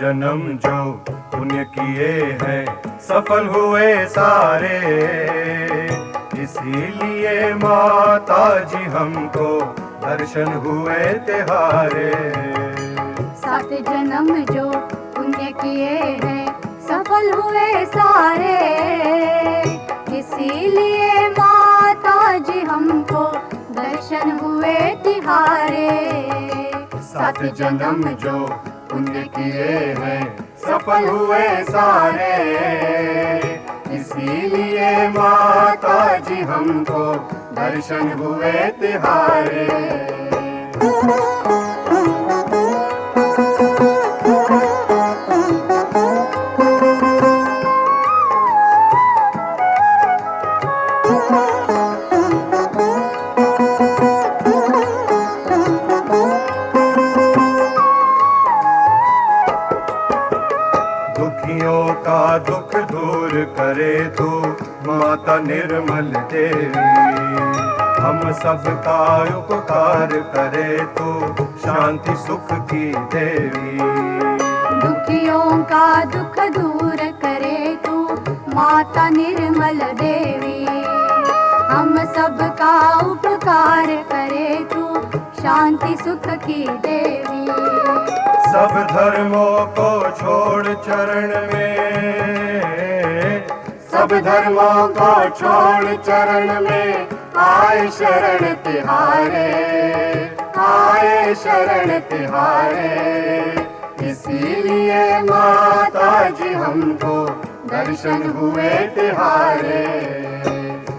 जन्म जो पुण्य किए हैं सफल हुए सारे, इसीलिए माता जी हमको दर्शन हुए तिहारे। 7 जन्म जो पुण्य किए हैं सफल हुए सारे, इसीलिए माता जी हमको दर्शन हुए तिहारे। 7 जन्म जो पुण्य किए हैं सफल हुए सारे, इसीलिए माता जी हमको दर्शन हुए तिहारे। दुखियों का दुख दूर करे तू माता निर्मल देवी, हम सबका उपकार करे तू शांति सुख की देवी। दुखियों का दुख दूर करे तू माता निर्मल देवी, हम सबका उपकार करे तू शांति सुख की देवी। सब धर्मों को छोड़ चरण में, सब धर्मों को छोड़ चरण में आए शरण तिहारे, आए शरण तिहारे। इसीलिए माता जी हमको दर्शन हुए तिहारे।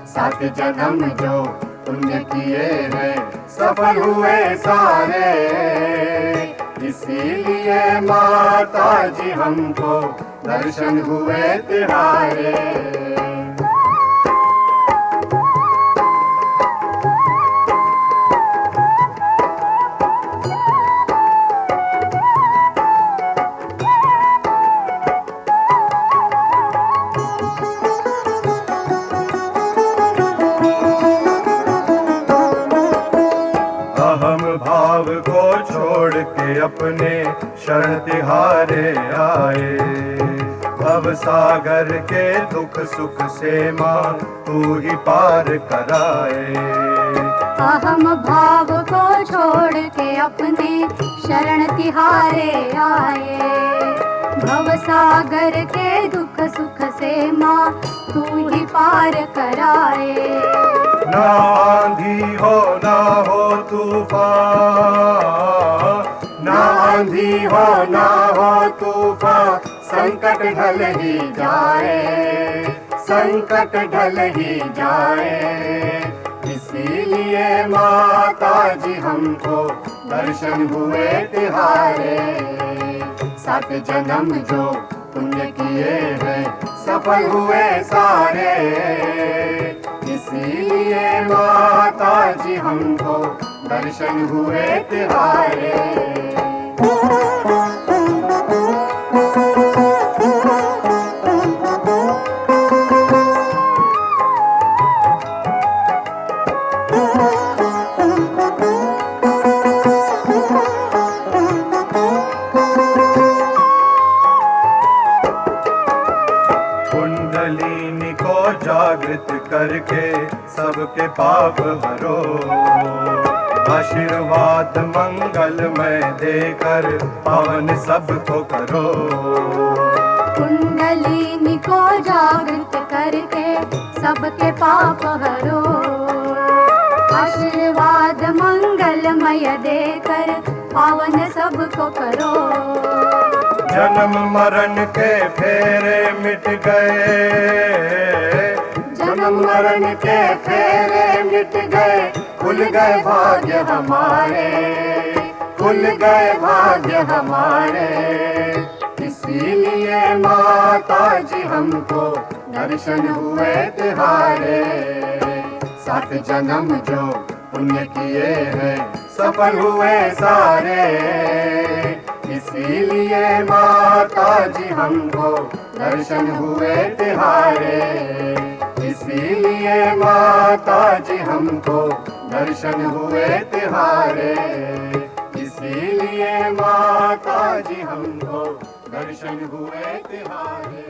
7 जन्म जो पुण्य किए हैं सफल हुए सारे, इसीलिए माता जी हमको दर्शन हुए तिहारे। अहम भाव को छोड़ के अपने शरण तिहारे आए, भव सागर के दुख सुख से माँ तू ही पार कराए। अहम भाव को छोड़ के अपने शरण तिहारे आए, भव सागर के दुख सुख से माँ तू ही पार कराए। ना आंधी हो ना हो तूफान, ना आंधी हो ना हो तूफान, संकट ढल ही जाए, संकट ढल ही जाए। इसीलिए माता जी हमको दर्शन हुए तिहारे। 7 जन्म जो पुण्य किए हैं सफल हुए सारे, इसीलिए माता जी हमको दर्शन हुए तिहारे। कुंडलिनी को जागृत करके सबके पाप हरो, आशीर्वाद मंगलमय देकर पावन सबको करो। कुंडलिनी को जागृत करके सबके पाप हरो, आशीर्वाद मंगलमय देकर पावन सबको करो। जन्म मरण के फेरे मिट गए, जन्म मरण के फेरे मिट गए, खुल गए भाग्य हमारे, खुल गए भाग्य हमारे। इसीलिए माता जी हमको दर्शन हुए तिहारे। 7 जन्म जो पुण्य किए हैं सफल हुए सारे, इसीलिए माता जी हमको दर्शन हुए तिहारे। इसीलिए माता जी हमको दर्शन हुए तिहारे। इसीलिए माता जी हमको दर्शन हुए तिहारे।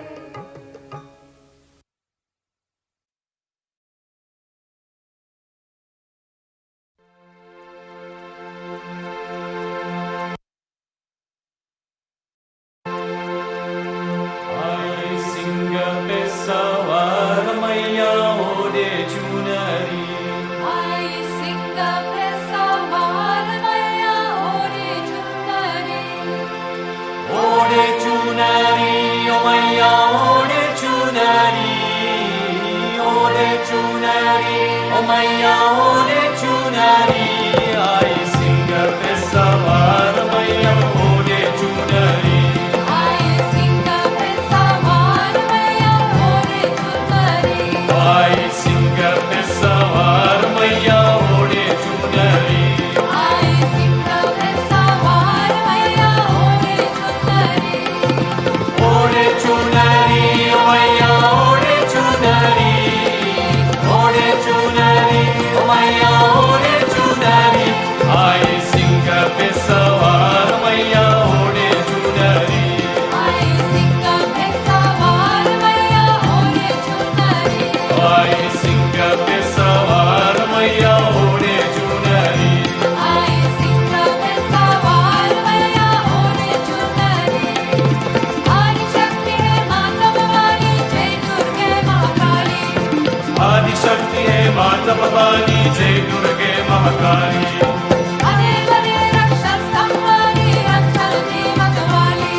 जय दुर्गे महाकाली। अरे बने रक्षस संहारी रक्षती मतवाली।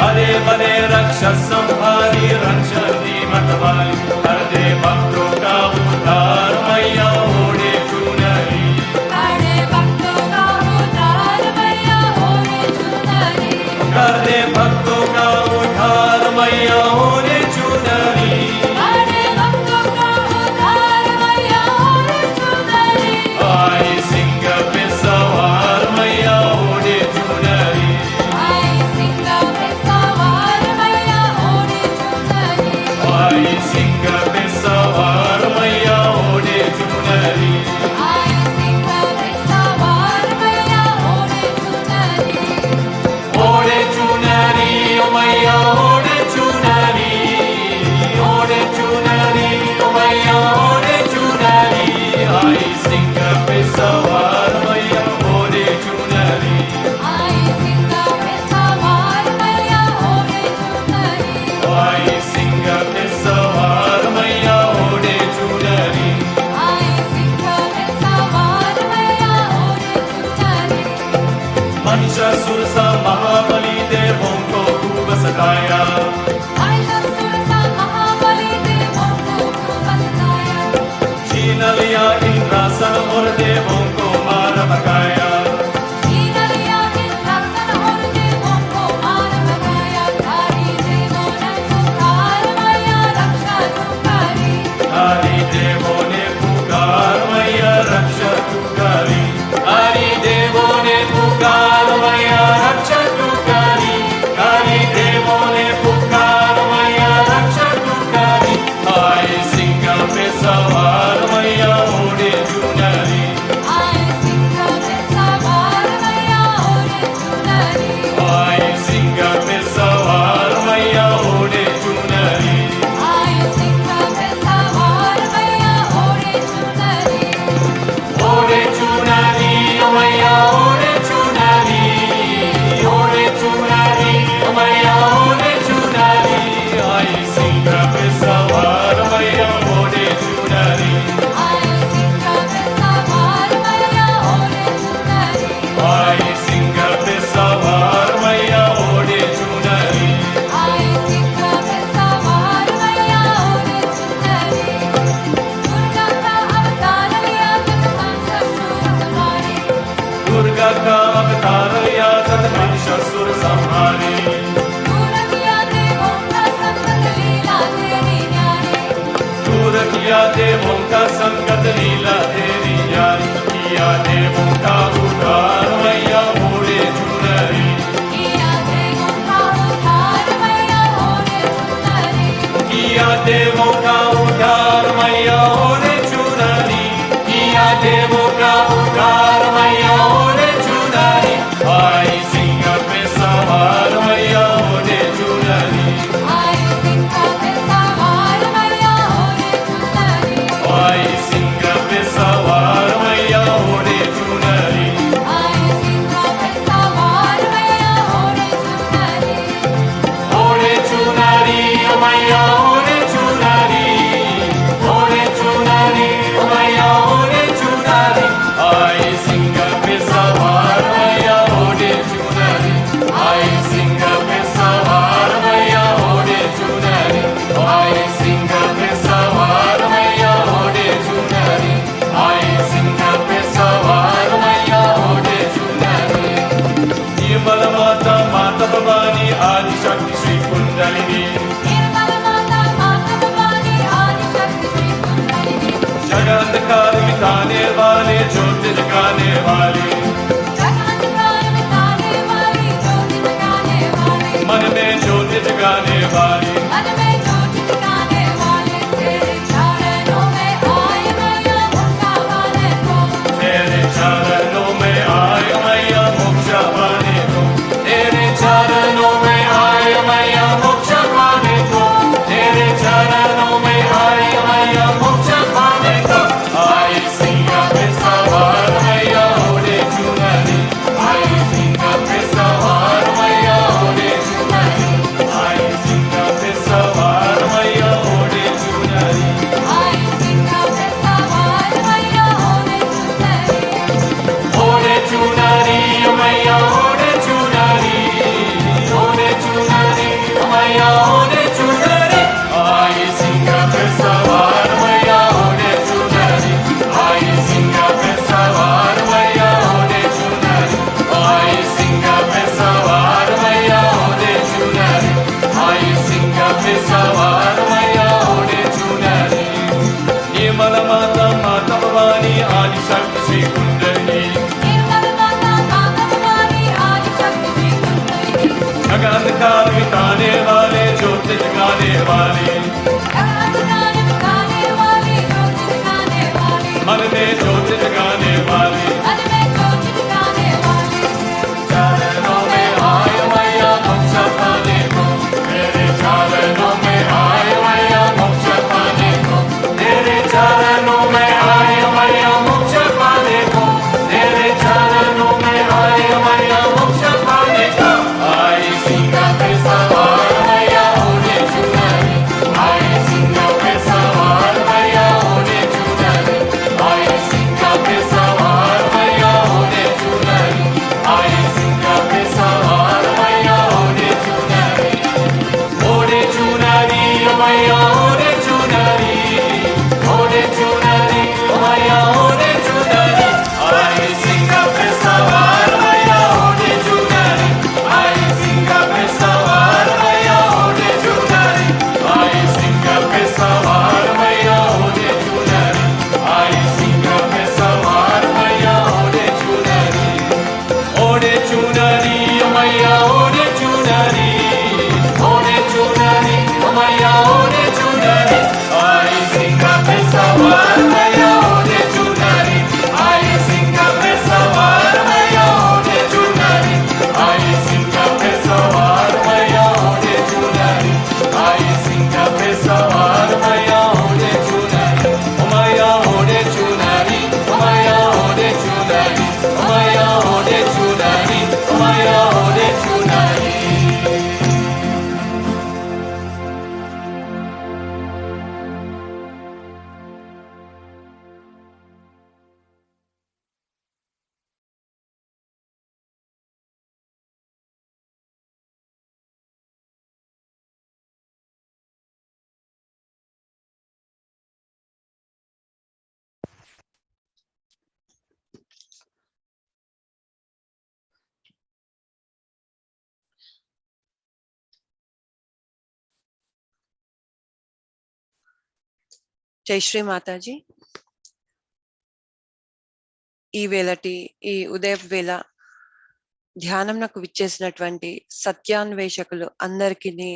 अरे बने रक्षस संहारी रक्षती मतवाली। हर दे भक्तों का उद्धार मैया ओढ़े चुनरी। हर दे भक्तों का उद्धार मैया ओढ़े चुनरी। कर दे भक्तों का उद्धार मैया ओढ़े चुनरी। आई सिंह पे सवार मैया ओढ़े चुनरी। आई सिंह पे सवार मैया ओढ़े चुनरी। आई सिंह पे सवार मैया ओढ़े चुनरी। आई सिंह पे सवार मैया ओढ़े चुनरी। ओढ़े चुनरी मैया ओढ़े चुनरी। ओढ़े चुनरी मैया ओढ़े चुनरी। आई सिंह पे सवार मैया ओढ़े चुनरी। आई सिंह पे सवार मैया ओढ़े चुनरी। आई सिंह पे सवार मैया ओढ़े चुनरी। आई सिंह पे सवार मैया ओढ़े चुनरी। महिषासुर सा महाबली देवों को खूब सताया। महिषासुर सा महाबली देवों को खूब सताया। छीन लिया इंद्रासन और देवों को मार भगाया। छीन लिया इंद्रासन और देवों को मार भगाया। धारी देवों ने पुकार मैया रक्षा तू करी। हरि देवों ने पुकार मैया रक्षा तू करी। हरि देवों ने पुकार मैया रक्षा तू करी। हरि देवों ने पुकार मैया रक्षा तू करी। आई सिंह पे सवार मैया ओढ़े चुनरी। आई सिंह पे सवार मैया ओढ़े चुनरी। आई सिंह पे सवार मैया ओढ़े चुनरी। आई सिंह पे सवार मैया ओढ़े चुनरी। ओढ़े चुनरी मैया ओढ़े चुनरी। ओढ़े चुनरी मैया ओढ़े चुनरी। आई सिंह पे सवार मैया ओढ़े चुनरी। आई सिंह पे सवार मैया ओढ़े चुनरी। आई सिंह पे सवार मैया ओढ़े चुनरी। आई सिंह पे सवार मैया ओढ़े चुनरी। दुर्गा का अवतार लिया जग महिषासुर संहारी। दुर्गा का अवतार लिया जग महिषासुर संहारी। दूर किया देवों का संकट लीला तेरी न्यारी। दूर किया देवों का संकट लीला तेरी न्यारी। किया देवों का उद्धार मैया ओढ़े चुनरी। किया देवों का उद्धार मैया ओढ़े चुनरी। किया देवों का उद्धार मैया ओढ़े चुनरी। किया देवों का उद्धार मैया ओढ़े चुनरी। आई सिंह पे सवार मैया ओढ़े आदिशक्ति श्री कुंडलिनी निर्मल माता माता भवानी आदिशक्ति श्री कुंडलिनी जग अंधकार मिटाने वाले ज्योति जगाने वाली जग अंधकार मिटाने वाली ज्योति जगाने वाली मन में ज्योति जगाने वाली मन में ज्योति जगाने वाले तेरे चरणों में आए मैया मुक्ता पाने को तेरे चरणों में आए मैया मोक्ष पाने को तेरे चरणों में आए मैया मोक्ष पाने को तेरे चरणों में आए मैया मोक्ष पाने को आई सिंह पे सवार मैया ओढ़े चुनरी आई सिंह पे सवार मैया ओढ़े चुनरी आई सिंह पे सवार मैया ओढ़े चुनरी आई सिंह पे सवार मैया होने सुंदरी ओढ़े चुनरी मैया ओढ़े चुनरी मैया ओढ़े चुनरी आई सिंह पे सवार मैया ओढ़े चुनरी आई सिंह पे सवार मैया ओढ़े चुनरी आई सिंह पे सवार मैया ओढ़े चुनरी आई सिंह पे सवार मैया ओढ़े चुनरी निर्मल माता माता भवानी आदिशक्ति श्री कुंडलिनी निर्मल माता माता भवानी आदिशक्ति श्री कुंडलिनी जग अंधकार मिटाने वाले ज्योति जगाने वाले जग अंधकार मिटाने वाली ज्योति जगाने वाली मन में ज्योति जगाने वाली मन में ज्योति जगाने वाली चरणों में आए मैया मोक्ष पाने को तेरे चरणों में आए मैया मोक्ष पाने को तेरे चरणों में आए मैया मोक्ष पाने को तेरे चरणों में आए मैया मोक्ष पाने को आई सिंह पे सवार मैया ओढ़े चुनरी आई सिंह पे सवार मैया ओढ़े चुनरी आई सिंह पे सवार मैया ओढ़े चुनरी आई सिंह पे सवार मैया ओढ़े चुनरी मैया ओढ़े चुनरी मैया ओढ़े चुनरी आई सिंह पे सवार मैया ओढ़े चुनरी आई सिंह पे सवार मैया ओढ़े चुनरी आई सिंह पे सवार मैया ओढ़े चुनरी आई सिंह पे सवार मैया ओढ़े चुनरी मैया ओढ़े चुनरी मैया ओढ़े चुनरी आई सिंह पे सवार मैया ओढ़े चुनरी आई सिंह पे सवार मैया ओढ़े चुनरी आई सिंह पे सवार मैया ओढ़े चुनरी आई सिंह पे सवार मैया ओढ़े चुनरी मैया ओढ़े चुनरी मैया ओढ़े चुनरी मैया ओढ़े चुनरी मैया ओढ़े चुनरी జై శ్రీ మాతాజీ. ఈ వేళటి ఈ ఉదయ వేళ ధ్యానంకు విచ్చేసినటువంటి సత్యాన్వేషకులు అందరికీ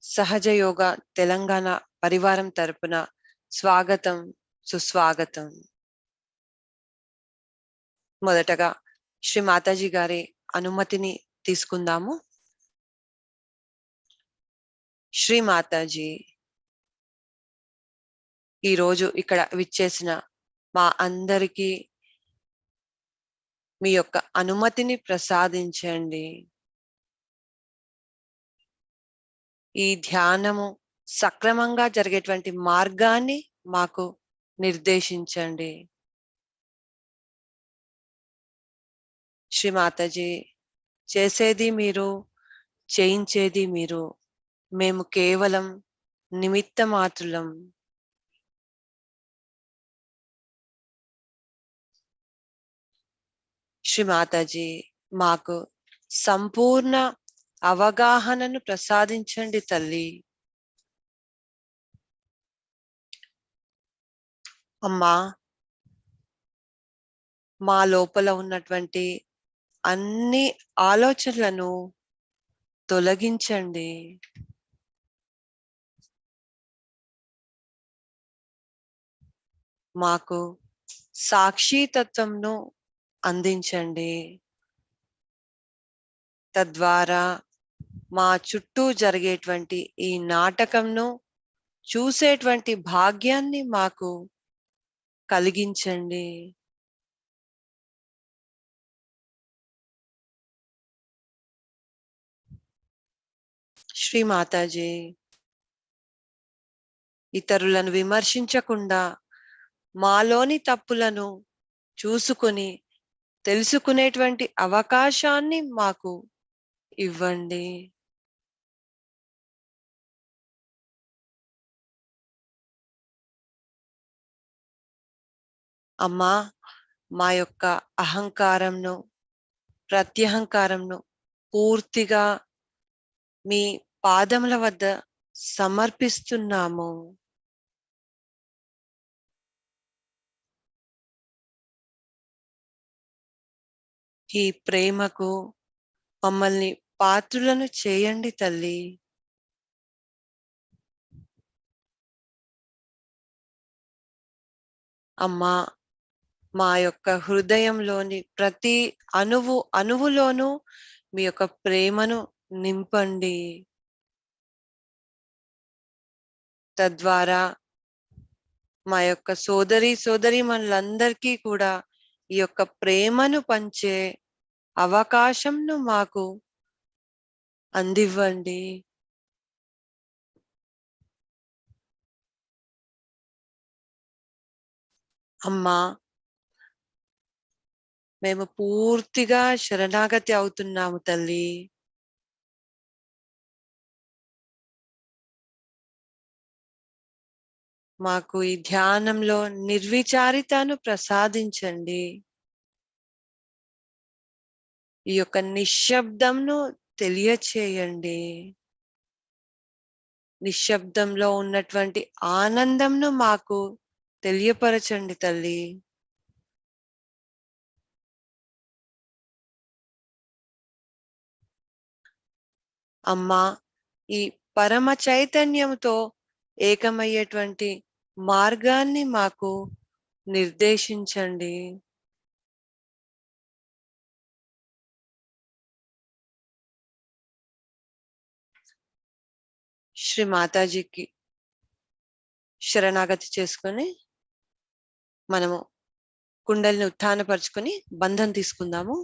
సహజ యోగ తెలంగాణ పరివారం తరపున స్వాగతం, సుస్వాగతం. మొదటగా శ్రీ మాతాజీ గారి అనుమతిని తీసుకుందాము. శ్రీ మాతాజీ, ఈరోజు ఇక్కడ విచ్చేసిన మా అందరికీ మీ యొక్క అనుమతిని ప్రసాదించండి. ఈ ధ్యానము సక్రమంగా జరిగేటువంటి మార్గాన్ని మాకు నిర్దేశించండి. శ్రీ మాతాజీ, చేసేది మీరు, చేయించేది మీరు. మేము కేవలం నిమిత్త మాత్రులం. శ్రీ మాతాజీ, మాకు సంపూర్ణ అవగాహనను ప్రసాదించండి తల్లి. అమ్మా, మా లోపల ఉన్నటువంటి అన్ని ఆలోచనలను తొలగించండి. మాకు సాక్షితత్వంను అందించండి. తద్వారా మా చుట్టూ జరిగేటువంటి ఈ నాటకంను చూసేటువంటి భాగ్యాన్ని మాకు కలిగించండి. శ్రీ మాతాజీ, ఇతరులను విమర్శించకుండా మాలోని తప్పులను చూసుకుని తెలుసుకునేటువంటి అవకాశాన్ని మాకు ఇవ్వండి. అమ్మా, మా యొక్క అహంకారంను, ప్రత్యహంకారంను పూర్తిగా మీ పాదముల వద్ద సమర్పిస్తున్నాము. ఈ ప్రేమకు మమ్మల్ని పాత్రులను చేయండి తల్లి. అమ్మా, మా యొక్క హృదయంలోని ప్రతి అణువులోనూ మీ యొక్క ప్రేమను నింపండి. తద్వారా మా యొక్క సోదరీమణులందరికీ కూడా ఈ యొక్క ప్రేమను పంచే అవకాశంను మాకు అందివ్వండి. అమ్మా, మేము పూర్తిగా శరణాగతి అవుతున్నాము తల్లి. మాకు ఈ ధ్యానంలో నిర్విచారితను ప్రసాదించండి. ఈ యొక్క నిశ్శబ్దంను తెలియచేయండి. నిశ్శబ్దంలో ఉన్నటువంటి ఆనందంను మాకు తెలియపరచండి తల్లి. అమ్మా, ఈ పరమ చైతన్యంతో ఏకమయ్యేటువంటి మార్గాన్ని మాకు నిర్దేశించండి. శ్రీ మాతాజీకి శరణాగతి చేసుకొని మనము కుండలిని ఉత్థానపరుచుకొని బంధం తీసుకుందాము.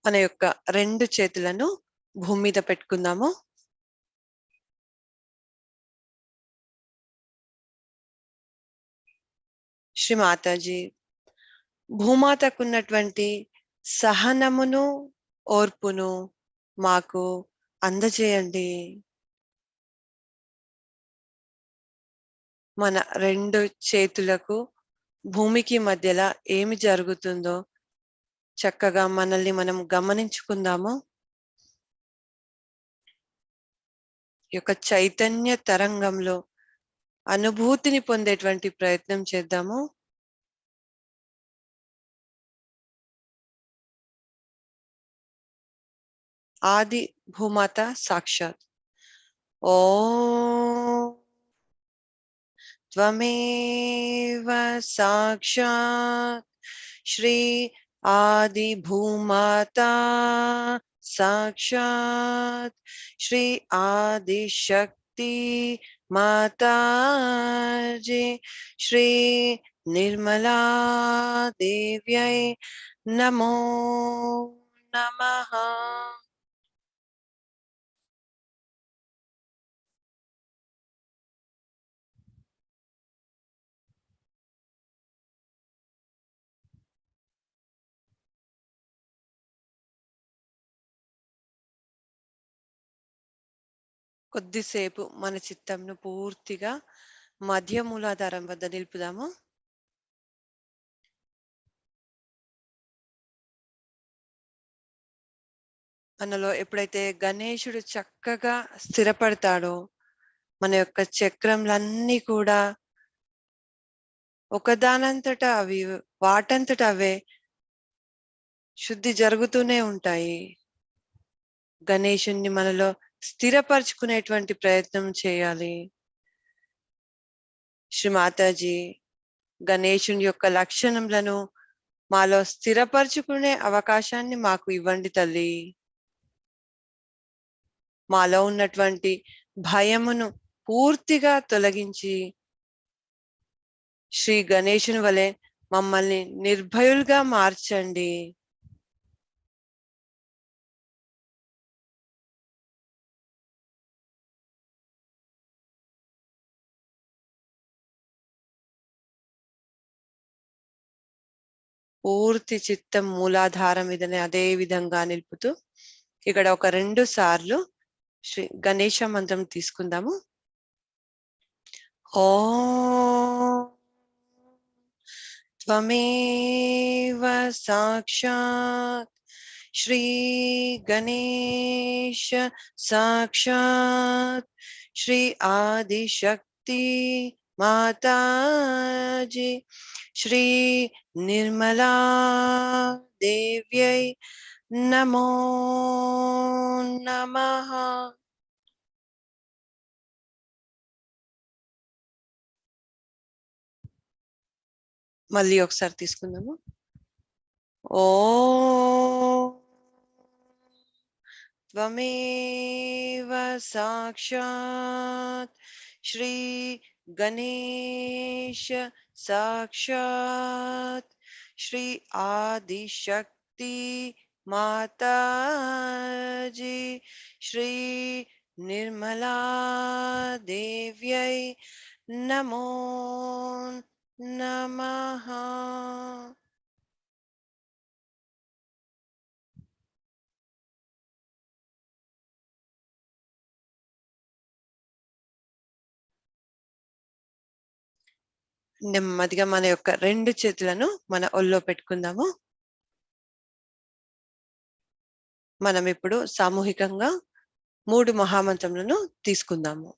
మన యొక్క రెండు చేతులను భూమి మీద పెట్టుకుందాము. శ్రీ మాతాజీ, భూమాతకున్నటువంటి సహనమును, ఓర్పును మాకు అందజేయండి. మన రెండు చేతులకు భూమికి మధ్యలో ఏమి జరుగుతుందో చక్కగా మనల్ని మనం గమనించుకుందాము. ఈ యొక్క చైతన్య తరంగంలో అనుభూతిని పొందేటువంటి ప్రయత్నం చేద్దాము. ఆది భూమాత సాక్షాత్. ఓం త్వమేవ సాక్షాత్ శ్రీ ఆది భూమాతా సాక్షాత్ శ్రీ ఆది శక్తి మాతాజీ శ్రీ నిర్మలా దేవ్యై నమో నమః. కొద్దిసేపు మన చిత్తంను పూర్తిగా మధ్య మూలాధారం వద్ద నిలుపుదాము. మనలో ఎప్పుడైతే గణేశుడు చక్కగా స్థిరపడతాడో మన యొక్క చక్రంలన్నీ కూడా ఒకదానంతట అవి వాటంతట అవే శుద్ధి జరుగుతూనే ఉంటాయి. గణేశుణ్ణి మనలో స్థిరపరచుకునేటువంటి ప్రయత్నం చేయాలి. శ్రీ మాతాజీ, గణేశుని యొక్క లక్షణములను మాలో స్థిరపరచుకునే అవకాశాన్ని మాకు ఇవ్వండి తల్లి. మాలో ఉన్నటువంటి భయమును పూర్తిగా తొలగించి శ్రీ గణేశుని వలె మమ్మల్ని నిర్భయులుగా మార్చండి. పూర్తి చిత్తం మూలాధారం మీదనే అదే విధంగా నిలుపుతూ ఇక్కడ ఒక 2 సార్లు శ్రీ గణేశ మంత్రం తీసుకుందాము. ఓం త్వమేవ సాక్షాత్ శ్రీ గణేశ సాక్షాత్ శ్రీ ఆది శక్తి మాతాజీ శ్రీ నిర్మలా దేవ్యై నమో నమః. మళ్ళీ ఒకసారి తీసుకుందాము. ఓం త్వమేవ సాక్షాత్ శ్రీ గణేశ సాక్షాత్ శ్రీ ఆది శక్తి మాతాజీ శ్రీ నిర్మలా దేవ్యై నమో నమః. నెమ్మదిగా మన యొక్క 2 చేతులను మన ఒళ్ళో పెట్టుకుందాము. మనం ఇప్పుడు సామూహికంగా 3 మహామంత్రములను తీసుకుందాము.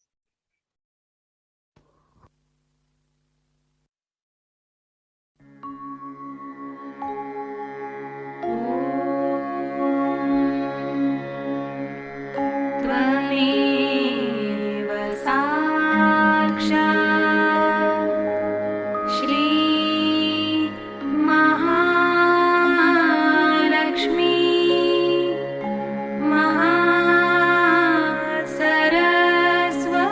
त्वमेव साक्षात् श्री महालक्ष्मी महासरस्वती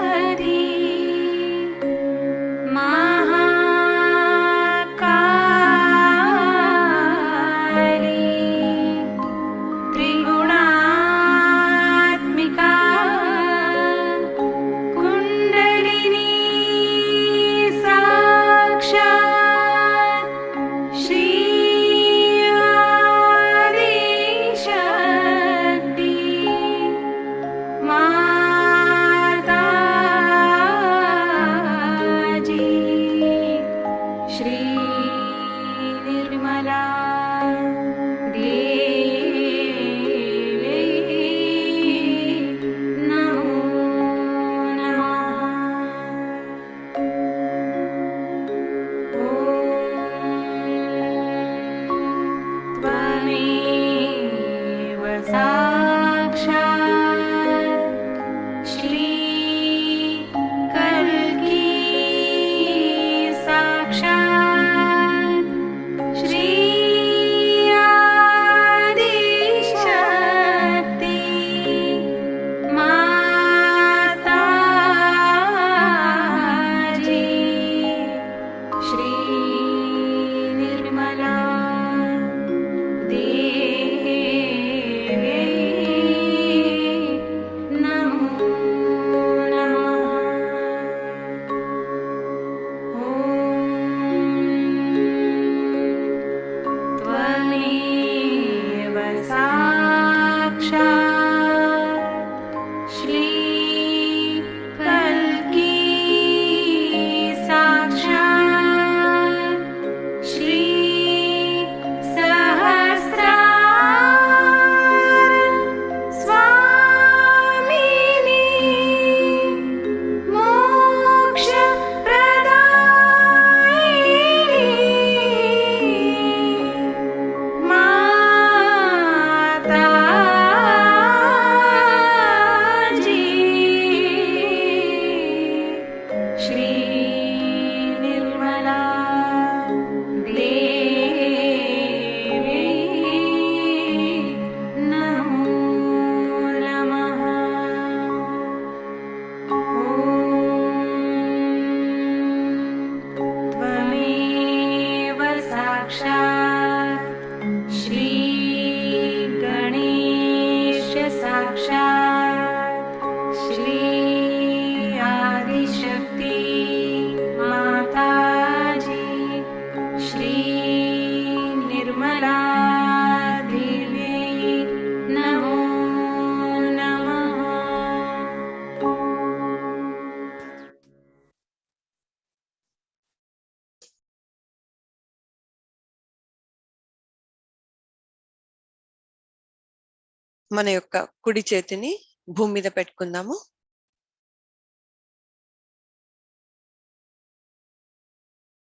మన యొక్క కుడి చేతిని భూమి మీద పెట్టుకుందాము.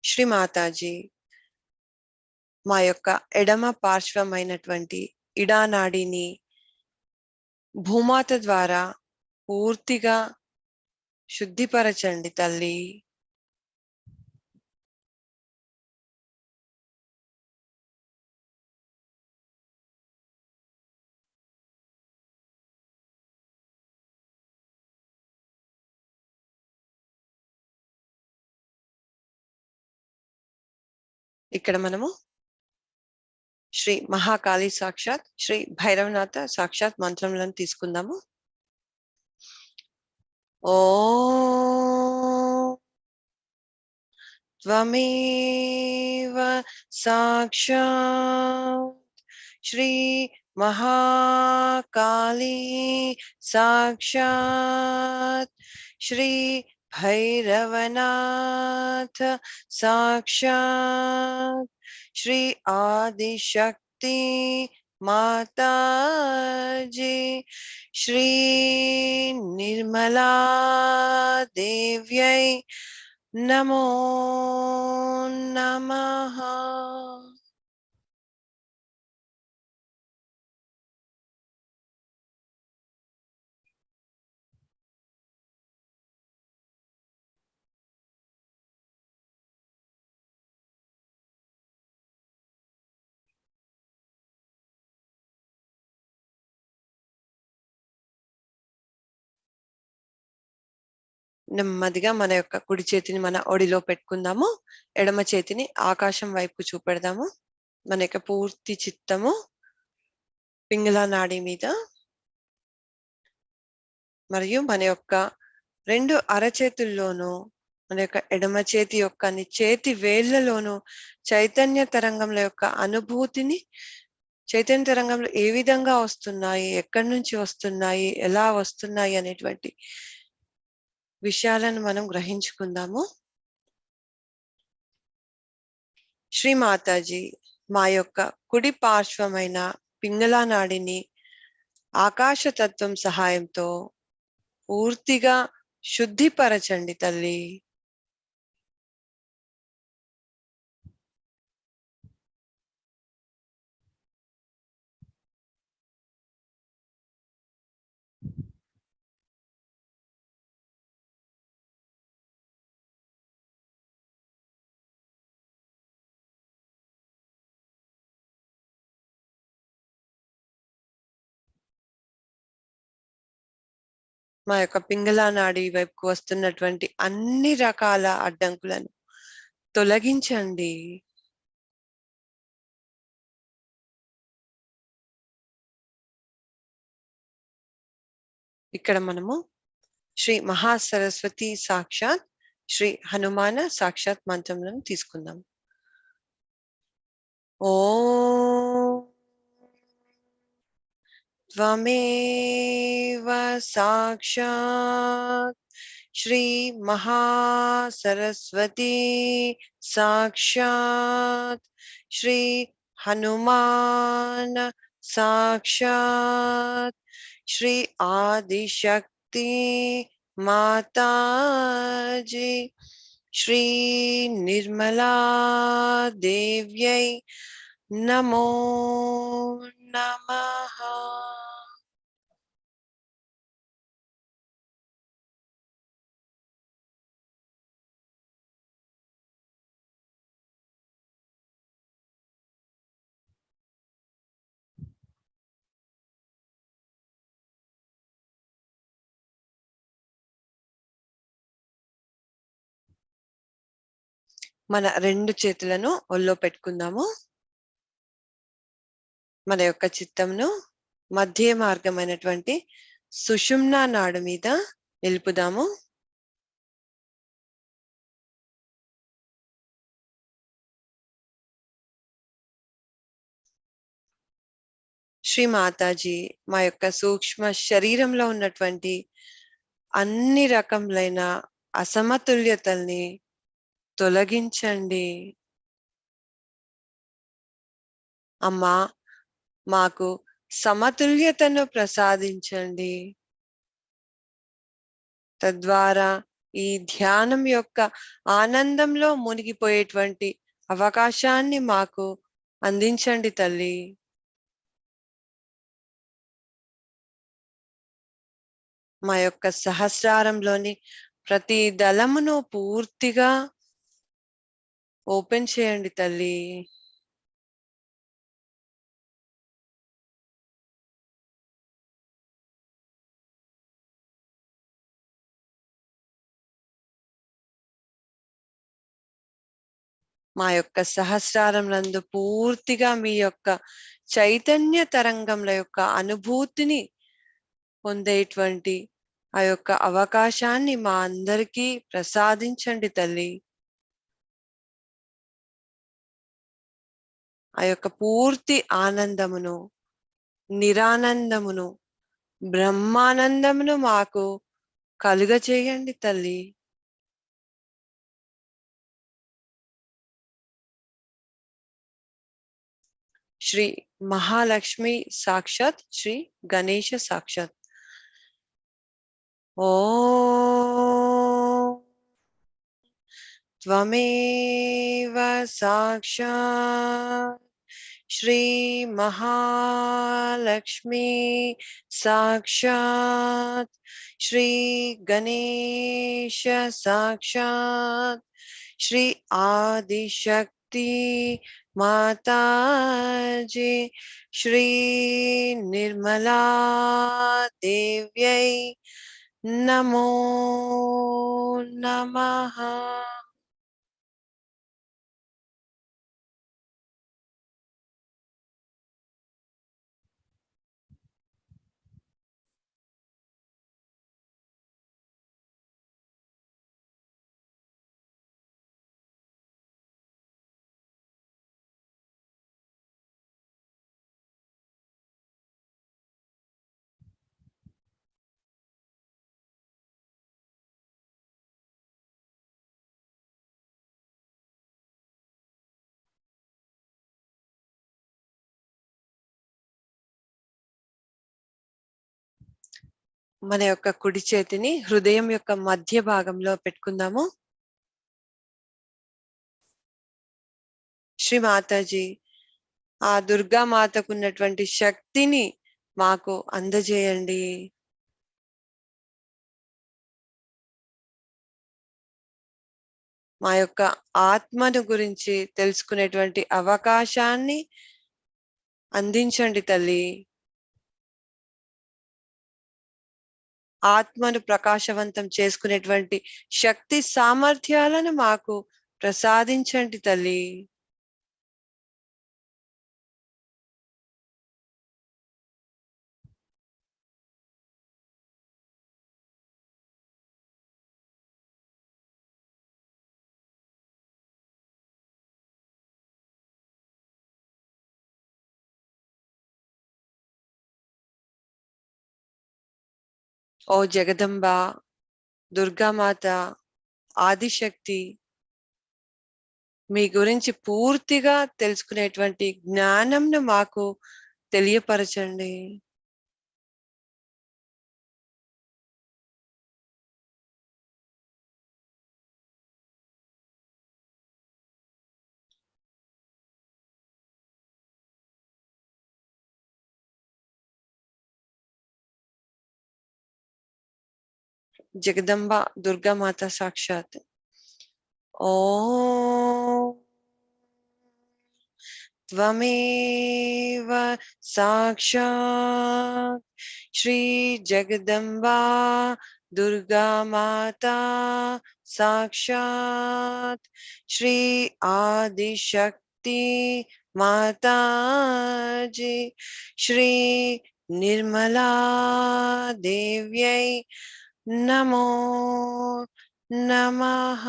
శ్రీ మాతాజీ, మా యొక్క ఎడమ పార్శ్వమైనటువంటి ఇడానాడిని భూమాత ద్వారా పూర్తిగా శుద్ధిపరచండి తల్లి. ఇక్కడ మనము శ్రీ మహాకాళి సాక్షాత్, శ్రీ భైరవనాథ సాక్షాత్ మంత్రములను తీసుకుందాము. ఓం త్వమేవ సాక్షాత్ శ్రీ మహాకాళీ సాక్షాత్ శ్రీ భైరవనాథ సాక్షాత్ శ్రీ ఆదిశక్తి మాతాజీ శ్రీ నిర్మలా దేవ్యై నమో నమః. నెమ్మదిగా మన యొక్క కుడి చేతిని మన ఒడిలో పెట్టుకుందాము. ఎడమ చేతిని ఆకాశం వైపు చూపెడదాము. మన యొక్క పూర్తి చిత్తము పింగళ నాడి మీద మరియు మన యొక్క రెండు అరచేతుల్లోనూ మన యొక్క ఎడమ చేతి యొక్క చేతి వేళ్లలోనూ చైతన్య తరంగంల యొక్క అనుభూతిని, చైతన్య తరంగంలో ఏ విధంగా వస్తున్నాయి, ఎక్కడి నుంచి వస్తున్నాయి, ఎలా వస్తున్నాయి అనేటువంటి విషయాలను మనం గ్రహించుకుందాము. శ్రీ మాతాజీ, మా యొక్క కుడి పార్శ్వమైన పింగళ నాడిని ఆకాశతత్వం సహాయంతో పూర్తిగా శుద్ధిపరచండి తల్లి. మా యొక్క పింగళ నాడి వైపుకు వస్తున్నటువంటి అన్ని రకాల అడ్డంకులను తొలగించండి. ఇక్కడ మనము శ్రీ మహాసరస్వతి సాక్షాత్, శ్రీ హనుమాన సాక్షాత్ మంత్రములను తీసుకుందాం. ఓం త్వమేవ సాక్షాత్ శ్రీ మహాసరస్వతి సాక్షాత్ శ్రీ హనుమాన సాక్షాత్ శ్రీ ఆదిశక్తి మాతాజీ శ్రీ నిర్మలా దేవ్యై నమో నమః. మన రెండు చేతులను ఒళ్ళో పెట్టుకుందాము. మన యొక్క చిత్తంను మధ్య మార్గమైనటువంటి సుషుమ్నా నాడు మీద నిలుపుదాము. శ్రీ మాతాజీ, మా యొక్క సూక్ష్మ శరీరంలో ఉన్నటువంటి అన్ని రకములైన అసమతుల్యతల్ని తొలగించండి. అమ్మా, మాకు సమతుల్యతను ప్రసాదించండి. తద్వారా ఈ ధ్యానం యొక్క ఆనందంలో మునిగిపోయేటువంటి అవకాశాన్ని మాకు అందించండి తల్లి. మా యొక్క సహస్రారంలోని ప్రతి దళమును పూర్తిగా ఓపెన్ చేయండి తల్లి. మా యొక్క సహస్రారం నందు పూర్తిగా మీ యొక్క చైతన్య తరంగంల యొక్క అనుభూతిని పొందేటువంటి ఆ యొక్క అవకాశాన్ని మా అందరికీ ప్రసాదించండి తల్లి. ఆ యొక్క పూర్తి ఆనందమును, నిరానందమును, బ్రహ్మానందమును మాకు కలుగచేయండి తల్లి. శ్రీ మహాలక్ష్మి సాక్షాత్, శ్రీ గణేశ సాక్షాత్. ఓం త్వమేవ సాక్షాత్ శ్రీ మహాలక్ష్మి సాక్షాత్ శ్రీ గణేశ సాక్షాత్ శ్రీ ఆదిశక్తి మాతాజీ శ్రీ నిర్మలా దేవ్యై నమో నమః. మన యొక్క కుడి చేతిని హృదయం యొక్క మధ్య భాగంలో పెట్టుకుందాము. శ్రీ మాతాజీ, ఆ దుర్గా మాతకు ఉన్నటువంటి శక్తిని మాకు అందజేయండి. మా యొక్క ఆత్మను గురించి తెలుసుకునేటువంటి అవకాశాన్ని అందించండి తల్లి. ఆత్మను ప్రకాశవంతం చేసుకునేటువంటి శక్తి సామర్థ్యాలను మాకు ప్రసాదించండి తల్లి. ఓ జగదంబ, దుర్గామాత, ఆదిశక్తి, మీ గురించి పూర్తిగా తెలుసుకునేటువంటి జ్ఞానంను మాకు తెలియపరచండి. జగదంబ, దుర్గామాత సాక్షాత్. ఓం త్వమేవ సాక్షాత్ శ్రీ జగదంబా దుర్గా మాతా సాక్షాత్ శ్రీ ఆదిశక్తి మాతాజీ శ్రీ నిర్మలా దేవ్యై నమో నమః.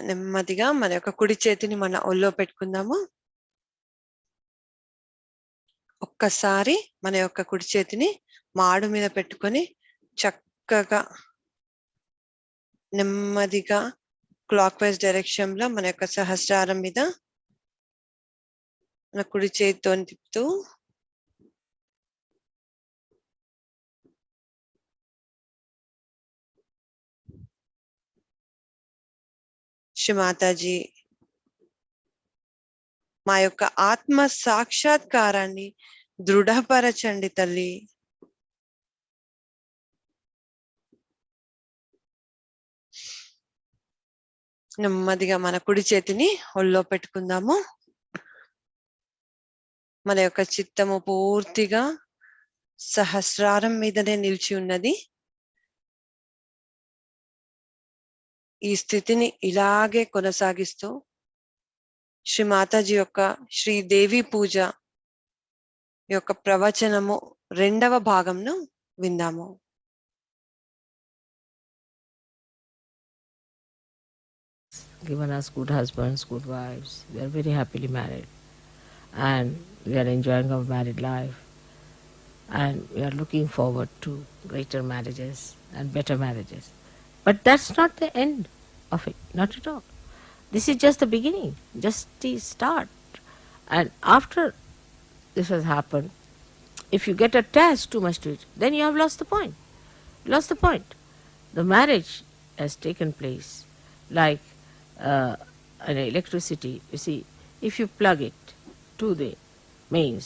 నెమ్మదిగా మన యొక్క కుడి చేతిని మన ఒళ్ళో పెట్టుకుందాము. ఒక్కసారి మన యొక్క కుడి చేతిని మాడు మీద పెట్టుకొని చక్కగా నెమ్మదిగా క్లాక్ వైజ్ డైరెక్షన్ లో మన యొక్క సహస్రారం మీద మన కుడి చేతితో తిప్పుతూ శ్రీ మాతాజీ మా యొక్క ఆత్మ సాక్షాత్కారాన్ని దృఢపరచండి తల్లి. నెమ్మదిగా మన కుడి చేతిని ఒళ్ళో పెట్టుకుందాము. మన యొక్క చిత్తము పూర్తిగా సహస్రారం మీదనే నిలిచి ఉన్నది. ఈ స్థితిని ఇలాగే కొనసాగిస్తూ శ్రీ మాతాజీ యొక్క శ్రీదేవి పూజ యొక్క ప్రవచనము 2వ భాగంను విందాము. Given us good husbands, good wives. We are very happily married. And we are enjoying our married life. And we are looking forward to greater marriages and better marriages. But that's not the end of it, not at all. This is just the beginning, just the start. And after this has happened, if you get attached too much to it, then you have lost the point. Lost the point. The marriage has taken place like an electricity. You see, if you plug it to the mains,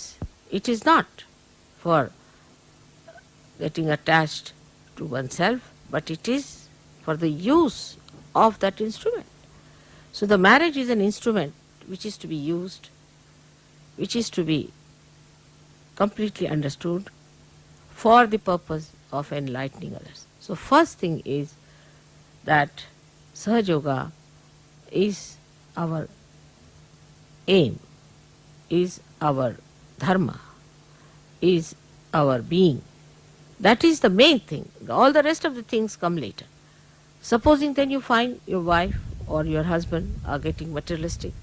it is not for getting attached to oneself, but it is for the use of that instrument. So the marriage is an instrument which is to be used, which is to be completely understood for the purpose of enlightening others. So first thing is that Sahaja Yoga is our aim, is our dharma, is our being. That is the main thing. All the rest of the things come later. Supposing then you find your wife or your husband are getting materialistic,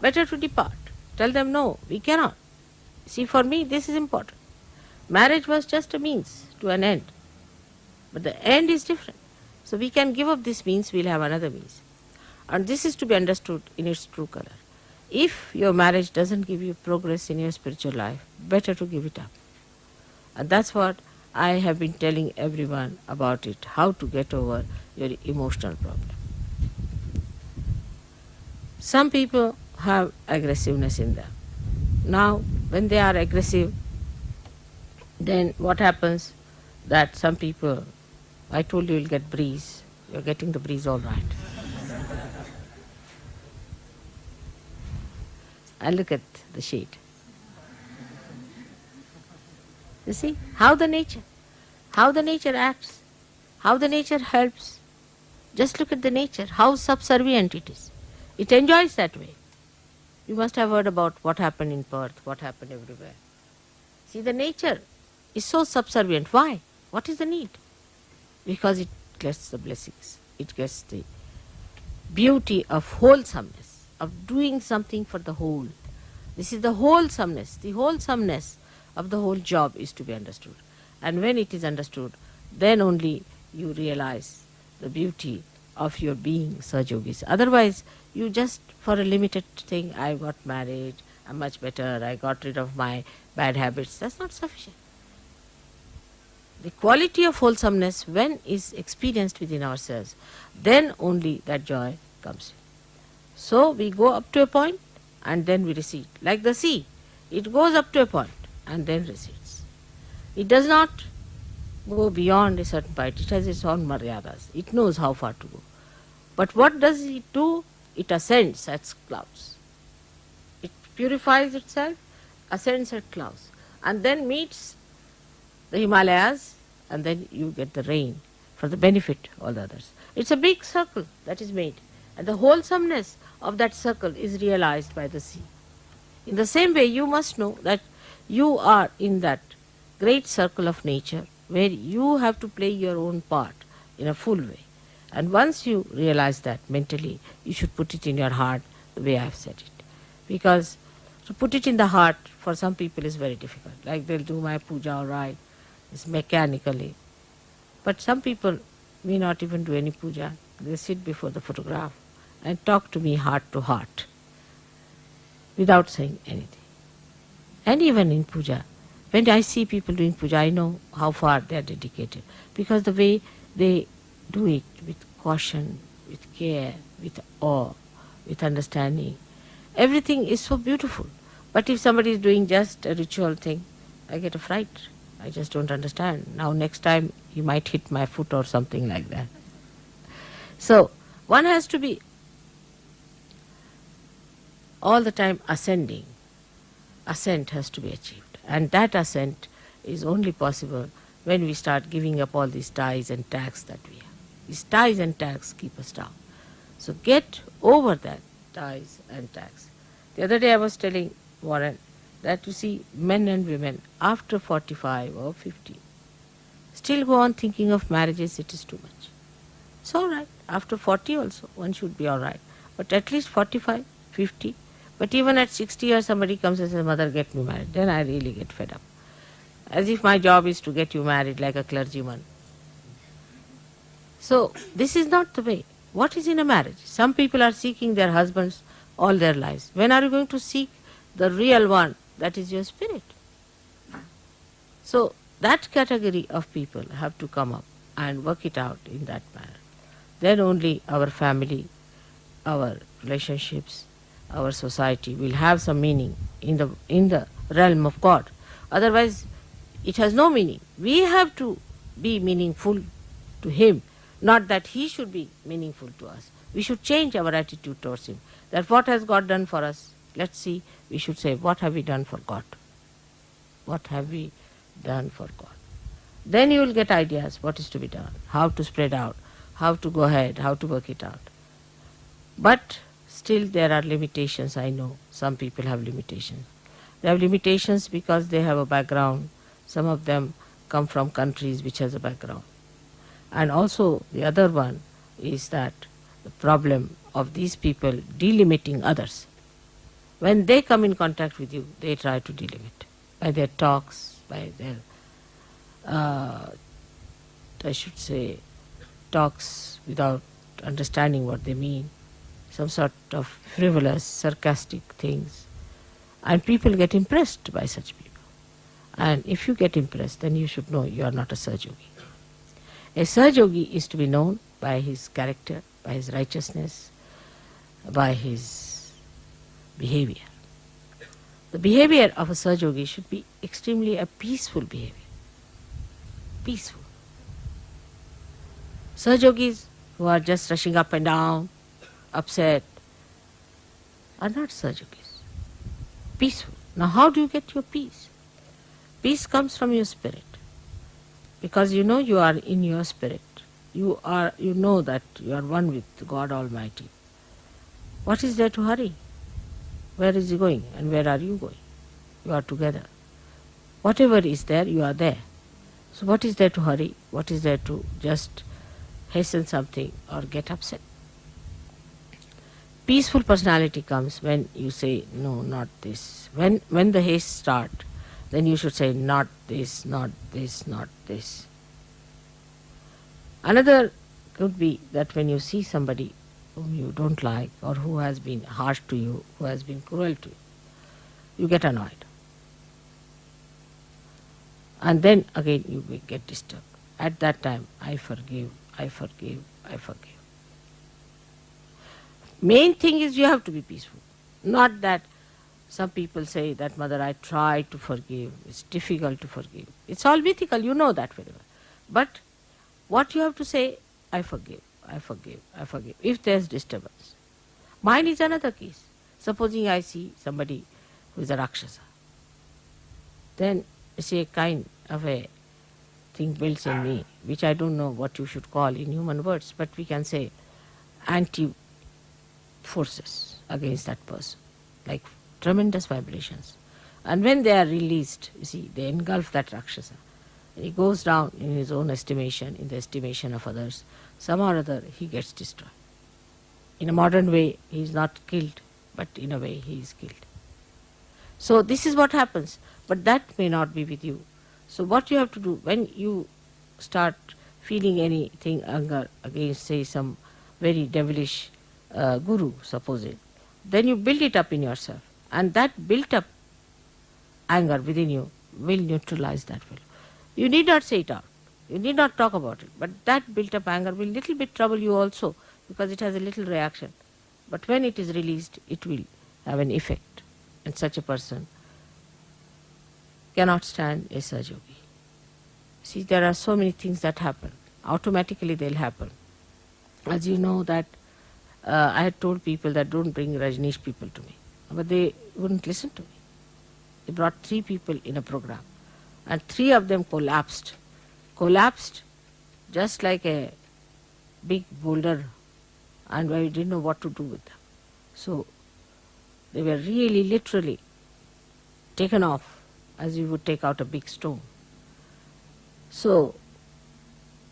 better to depart. Tell them, no, we cannot. See, for me this is important. Marriage was just a means to an end, but the end is different. So we can give up this means, we'll have another means. And this is to be understood in its true color. If your marriage doesn't give you progress in your spiritual life, better to give it up. And that's what I have been telling everyone about it, how to get over your emotional problem. Some people have aggressiveness in them. Now, when they are aggressive, then what happens that some people, I told you you'll get breeze, you're getting the breeze all right. And look at the shade. You see how the nature acts, how the nature helps. Just look at the nature, how subservient it is. It enjoys that way. You must have heard about what happened in Perth, what happened everywhere. See, the nature is so subservient. Why? What is the need? Because it gets the blessings, it gets the beauty of wholesomeness, of doing something for the whole. This is the wholesomeness. The wholesomeness of the whole job is to be understood. And when it is understood, then only you realize the beauty of your being Sahaja Yogis. Otherwise, you just for a limited thing, I got married, I'm much better, I got rid of my bad habits. That's not sufficient. The quality of wholesomeness, when is experienced within ourselves, then only that joy comes. So we go up to a point and then we recede. Like the sea, it goes up to a point and then recedes. It does not go beyond a certain point. It has its own maryadas. It knows how far to go. But what does it do? It ascends at clouds. It purifies itself, ascends at clouds, and then meets the Himalayas, and then you get the rain for the benefit of all the others. It's a big circle that is made, and the wholesomeness of that circle is realized by the sea. In the same way, you must know that you are in that great circle of nature where you have to play your own part in a full way. And once you realize that mentally, you should put it in your heart the way I have said it. Because to put it in the heart for some people is very difficult. Like they'll do my puja all right, it's mechanically. But some people may not even do any puja. They sit before the photograph and talk to me heart to heart without saying anything. And even in puja, when I see people doing puja, I know how far they are dedicated. Because the way they do it with caution, with care, with awe, with understanding, everything is so beautiful. But if somebody is doing just a ritual thing, I get a fright. I just don't understand. Now next time you might hit my foot or something like that. So one has to be all the time ascending. Ascent has to be achieved. And that ascent is only possible when we start giving up all these ties and tags that we have. These ties and tags keep us down. So get over that ties and tags. The other day I was telling Warren that you see men and women after 45 or 50 still go on thinking of marriages, it is too much. It's all right. After 40 also, one should be all right. But at least 45, 50. But even at 60 years, somebody comes and says, Mother, get me married. Then I really get fed up. As if my job is to get you married like a clergyman. So, this is not the way. What is in a marriage? Some people are seeking their husbands all their lives. When are you going to seek the real one? That is your spirit. So, that category of people have to come up and work it out in that manner. Then only our family, our relationships, our society will have some meaning in the realm of God. Otherwise, it has no meaning. We have to be meaningful to Him, not that He should be meaningful to us. We should change our attitude towards Him. That what has God done for us? Let's see, we should say, what have we done for God? What have we done for God? Then you will get ideas what is to be done, how to spread out, how to go ahead, how to work it out. But still there are limitations, I know. Some people have limitations. They have limitations because they have a background. Some of them come from countries which has a background. And also the other one is that the problem of these people delimiting others. When they come in contact with you, they try to delimit by their talks, by their, I should say, talks without understanding what they mean, some sort of frivolous, sarcastic things. And people get impressed by such people. And if you get impressed, then you should know you are not a Sahaja-yogi. A Sahaja-yogi is to be known by his character, by his righteousness, by his behavior. The behavior of a Sahaja-yogi should be extremely a peaceful behavior. Peaceful. Sahaja-yogis who are just rushing up and down, upset, are not Sahaja-yogis. Peaceful. Now how do you get your peace? Peace comes from your spirit. Because you know you are in your spirit. You know that you are one with God Almighty. What is there to hurry? Where is He going and where are you going? You are together. Whatever is there, you are there. So what is there to hurry? What is there to just hasten something or get upset? Peaceful personality comes when you say, no, not this. When the haste starts, then you should say, not this, not this, not this. Another could be that when you see somebody whom you don't like or who has been harsh to you, who has been cruel to you, you get annoyed. And then again you will get disturbed. At that time, I forgive, I forgive, I forgive. Main thing is you have to be peaceful. Not that some people say that, Mother, I try to forgive. It's difficult to forgive. It's all mythical, you know that very well. But what you have to say, I forgive, I forgive, I forgive, if there's disturbance. Mine is another case. Supposing I see somebody who is a Rakshasa, then you see a kind of a thing builds in me, which I don't know what you should call in human words, but we can say anti-forces against that person, like tremendous vibrations. And when they are released, you see, they engulf that Rakshasa. He goes down in his own estimation, in the estimation of others. Somehow or other he gets destroyed. In a modern way he is not killed, but in a way he is killed. So this is what happens, but that may not be with you. So what you have to do when you start feeling anything, anger against, say, some very devilish guru, supposing, then you build it up in yourself, and that built up anger within you will neutralize that fellow. You need not say it out, you need not talk about it, but that built up anger will little bit trouble you also, because it has a little reaction. But when it is released, it will have an effect, and such a person cannot stand a Sahaja. See, there are so many things that happen. Automatically they'll happen. As you know that I had told people that don't bring Rajneesh people to me, but they wouldn't listen to me. They brought 3 people in a program, and 3 of them collapsed just like a big boulder, and I didn't know what to do with them. So they were really literally taken off as you would take out a big stone. So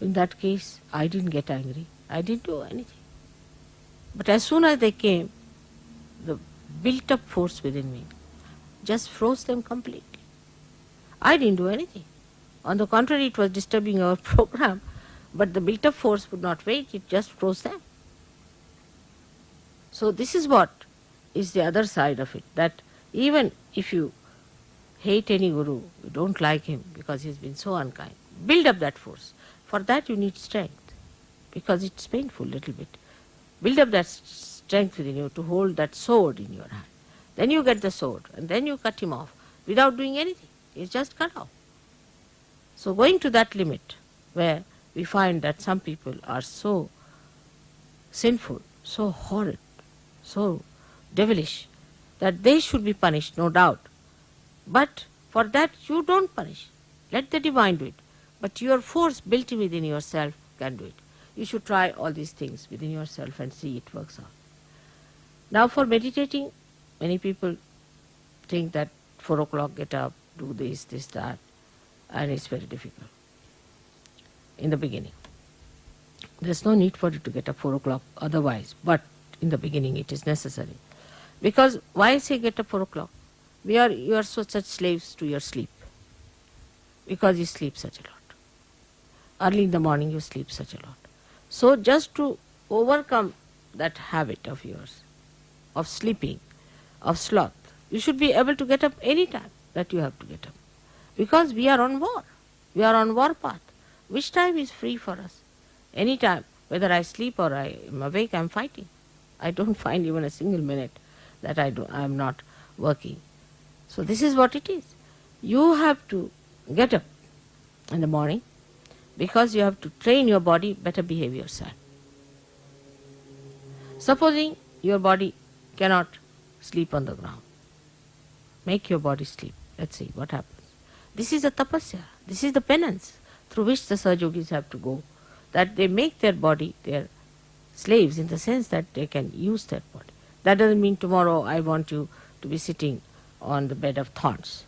in that case I didn't get angry, I didn't do anything. But as soon as they came, the built up force within me just froze them completely. I didn't do anything. On the contrary, it was disturbing our program, but the built up force would not wait, it just froze them. So this is what is the other side of it, that even if you hate any guru, you don't like him because he has been so unkind, build up that force. For that you need strength, because it's painful little bit. Build up that strength within you to hold that sword in your hand. Then you get the sword, and then you cut him off without doing anything. It's just cut off. So going to that limit where we find that some people are so sinful, so horrid, so devilish, that they should be punished, no doubt. But for that you don't punish. Let the divine do it. But your force built within yourself can do it. You should try all these things within yourself and see it works out. Now for meditating, many people think that 4 o'clock get up, do this, that, and it's very difficult in the beginning. There's no need for you to get up 4 o'clock otherwise, but in the beginning it is necessary. Because why say get up 4 o'clock? You are such slaves to your sleep, because you sleep such a lot. Early in the morning you sleep such a lot. So just to overcome that habit of yours, of sleeping, of sloth, you should be able to get up any time that you have to get up. Because we are on war. We are on war path. Which time is free for us? Any time. Whether I sleep or I am awake, I am fighting. I don't find even a single minute that I am not working. So this is what it is. You have to get up in the morning, because you have to train your body, better behave yourself. Supposing your body cannot sleep on the ground, make your body sleep. Let's see what happens. This is the tapasya, this is the penance through which the Sahajogis have to go, that they make their body their slaves, in the sense that they can use their body. That doesn't mean tomorrow I want you to be sitting on the bed of thorns.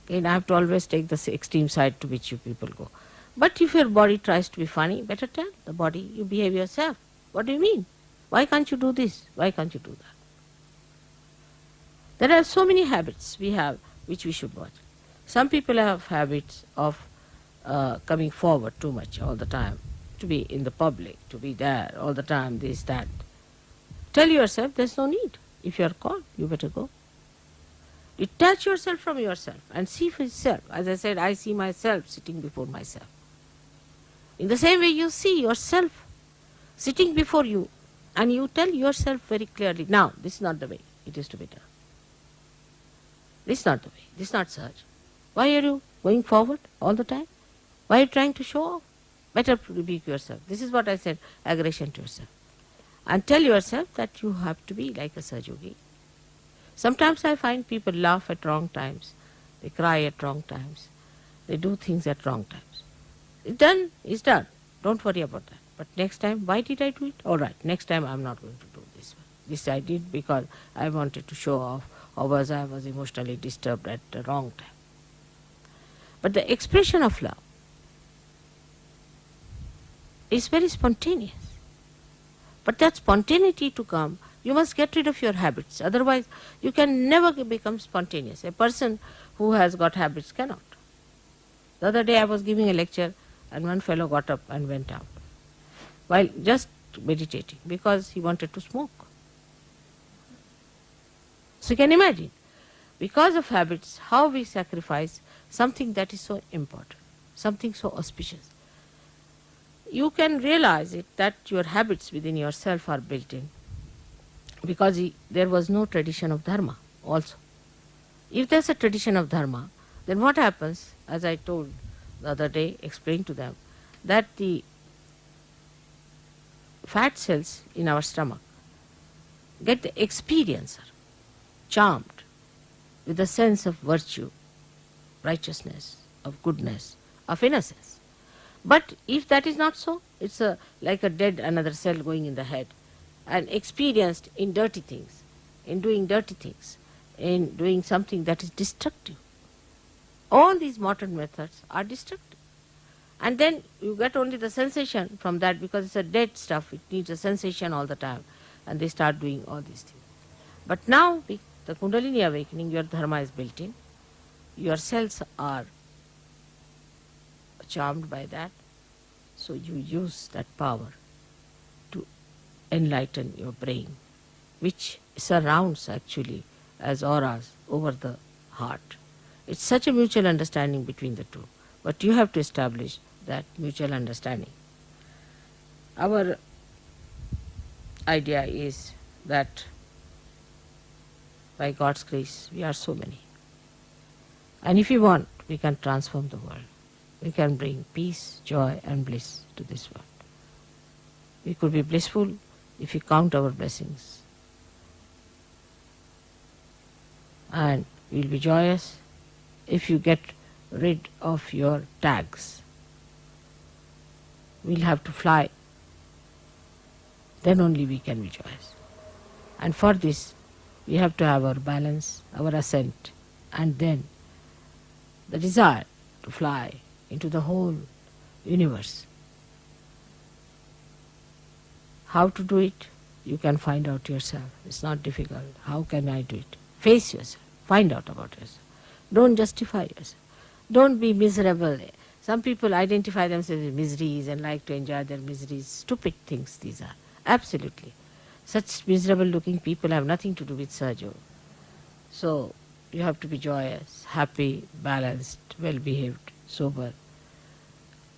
Again, I have to always take the extreme side to which you people go. But if your body tries to be funny, better tell the body, you behave yourself. What do you mean? Why can't you do this? Why can't you do that? There are so many habits we have which we should watch. Some people have habits of coming forward too much all the time, to be in the public, to be there all the time, this, that. Tell yourself there's no need. If you are called, you better go. Detach yourself from yourself and see for yourself. As I said, I see myself sitting before myself. In the same way you see yourself sitting before you, and you tell yourself very clearly, now this is not the way it is to be done. This is not the way, this is not Sahaja. Why are you going forward all the time? Why are you trying to show off? Better rebuke yourself. This is what I said, aggression to yourself. And tell yourself that you have to be like a Sahajogi. Sometimes I find people laugh at wrong times, they cry at wrong times, they do things at wrong times. It's done, it's done. Don't worry about that. But next time, why did I do it? All right, next time I'm not going to do this one. This I did because I wanted to show off, or I was emotionally disturbed at the wrong time. But the expression of love is very spontaneous. But that spontaneity to come, you must get rid of your habits. Otherwise, you can never become spontaneous. A person who has got habits cannot. The other day I was giving a lecture and one fellow got up and went out while just meditating because he wanted to smoke. So you can imagine, because of habits, how we sacrifice something that is so important, something so auspicious. You can realize it that your habits within yourself are built in because there was no tradition of dharma also. If there's a tradition of dharma, then what happens, as I told the other day, explained to them, that the fat cells in our stomach get the experiencer, charmed with the sense of virtue, righteousness, of goodness, of innocence. But if that is not so, it's like a dead another cell going in the head and experienced in dirty things, in doing something that is destructive. All these modern methods are destructive. And then you get only the sensation from that because it's a dead stuff, it needs a sensation all the time, and they start doing all these things. But now, with the Kundalini awakening, your dharma is built in, your cells are charmed by that, so you use that power to enlighten your brain, which surrounds actually as auras over the heart. It's such a mutual understanding between the two, but you have to establish that mutual understanding. Our idea is that by God's grace we are so many, and if we want, we can transform the world. We can bring peace, joy and bliss to this world. We could be blissful if we count our blessings, and we'll be joyous if you get rid of your tags. We'll have to fly, then only we can be joyous. And for this, we have to have our balance, our ascent, and then the desire to fly into the whole universe. How to do it? You can find out yourself. It's not difficult. How can I do it? Face yourself. Find out about yourself. Don't justify yourself. Don't be miserable. Some people identify themselves as miseries and like to enjoy their miseries. Stupid things these are. Absolutely. Such miserable looking people have nothing to do with Sahaja. So you have to be joyous, happy, balanced, well behaved, sober.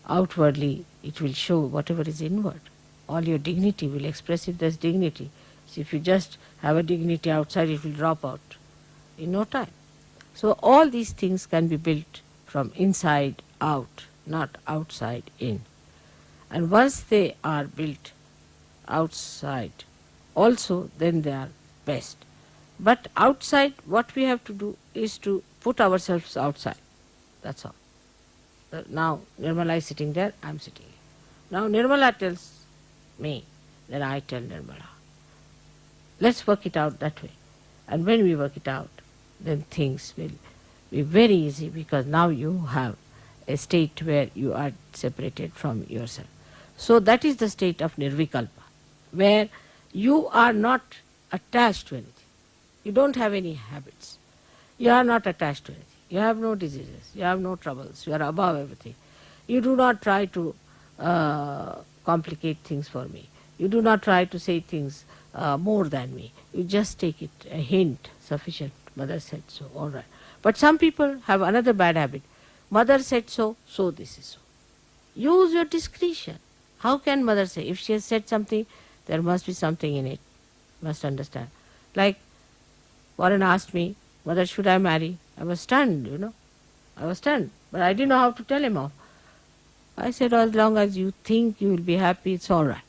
Outwardly it will show whatever is inward. All your dignity will express if there's dignity. So if you just have a dignity outside, it will drop out in no time. So all these things can be built from inside out, not outside in. And once they are built outside also, then they are best. But outside, what we have to do is to put ourselves outside. That's all. Now Nirmala is sitting there, I am sitting here. Now Nirmala tells me, then I tell Nirmala. Let's work it out that way. And when we work it out, then things will be very easy, because now you have a state where you are separated from yourself. So that is the state of Nirvikalpa, where you are not attached to anything. You don't have any habits. You are not attached to anything. You have no diseases. You have no troubles. You are above everything. You do not try to complicate things for me. You do not try to say things more than me. You just take it, a hint, sufficient. Mother said so, all right. But some people have another bad habit. Mother said so, so this is so. Use your discretion. How can mother say? If she has said something, there must be something in it. Must understand. Like Warren asked me, Mother, should I marry? I was stunned, I was stunned. But I didn't know how to tell him off. I said, as long as you think you will be happy, it's all right.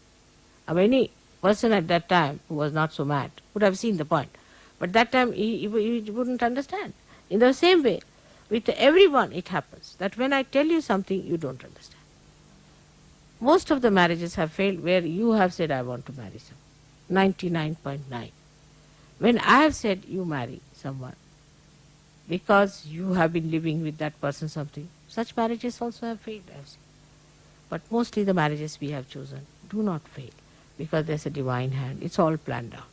Any person at that time who was not so mad would have seen the point. But that time he wouldn't understand. In the same way, with everyone it happens that when I tell you something, you don't understand. Most of the marriages have failed where you have said, I want to marry someone. 99.9. When I have said, you marry someone, because you have been living with that person something, Such marriages also have failed, I've seen. But mostly the marriages we have chosen do not fail because there's a divine hand. It's all planned out.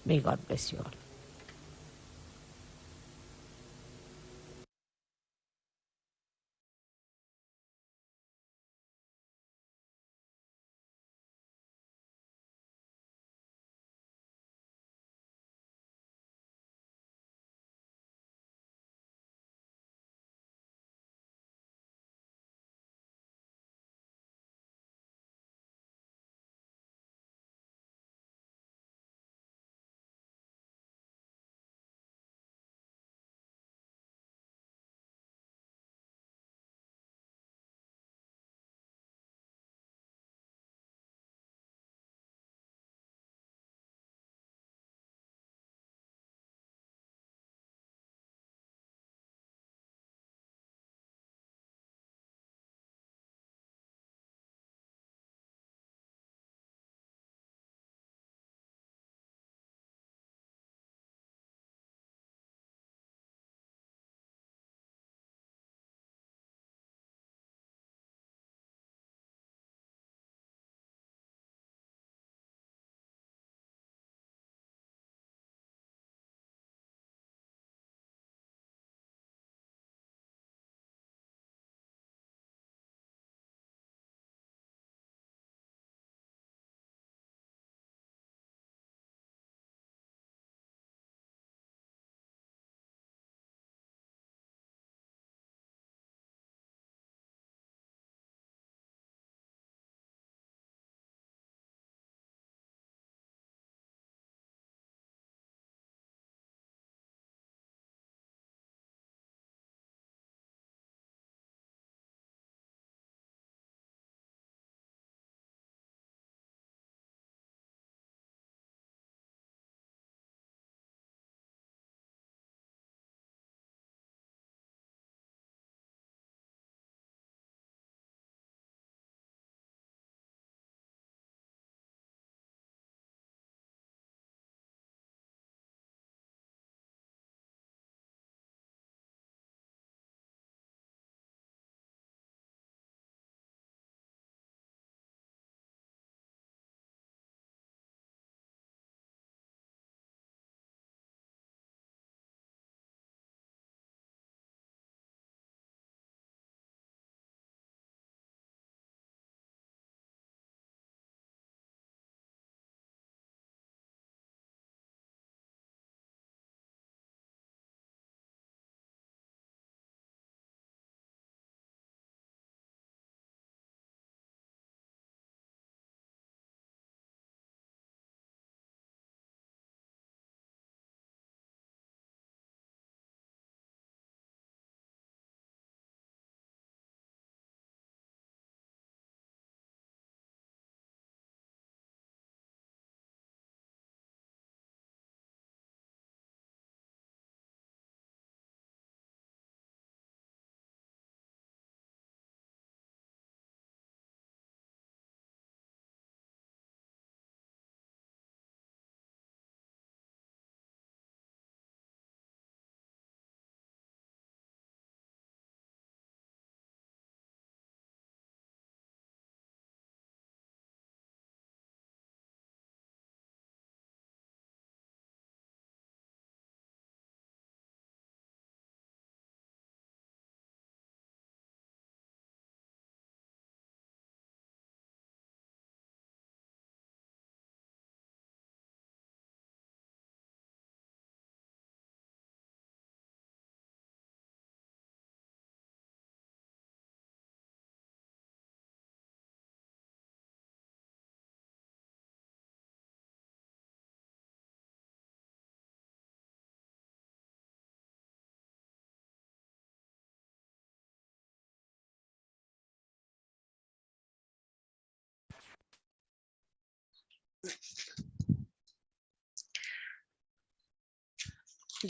May God bless you all.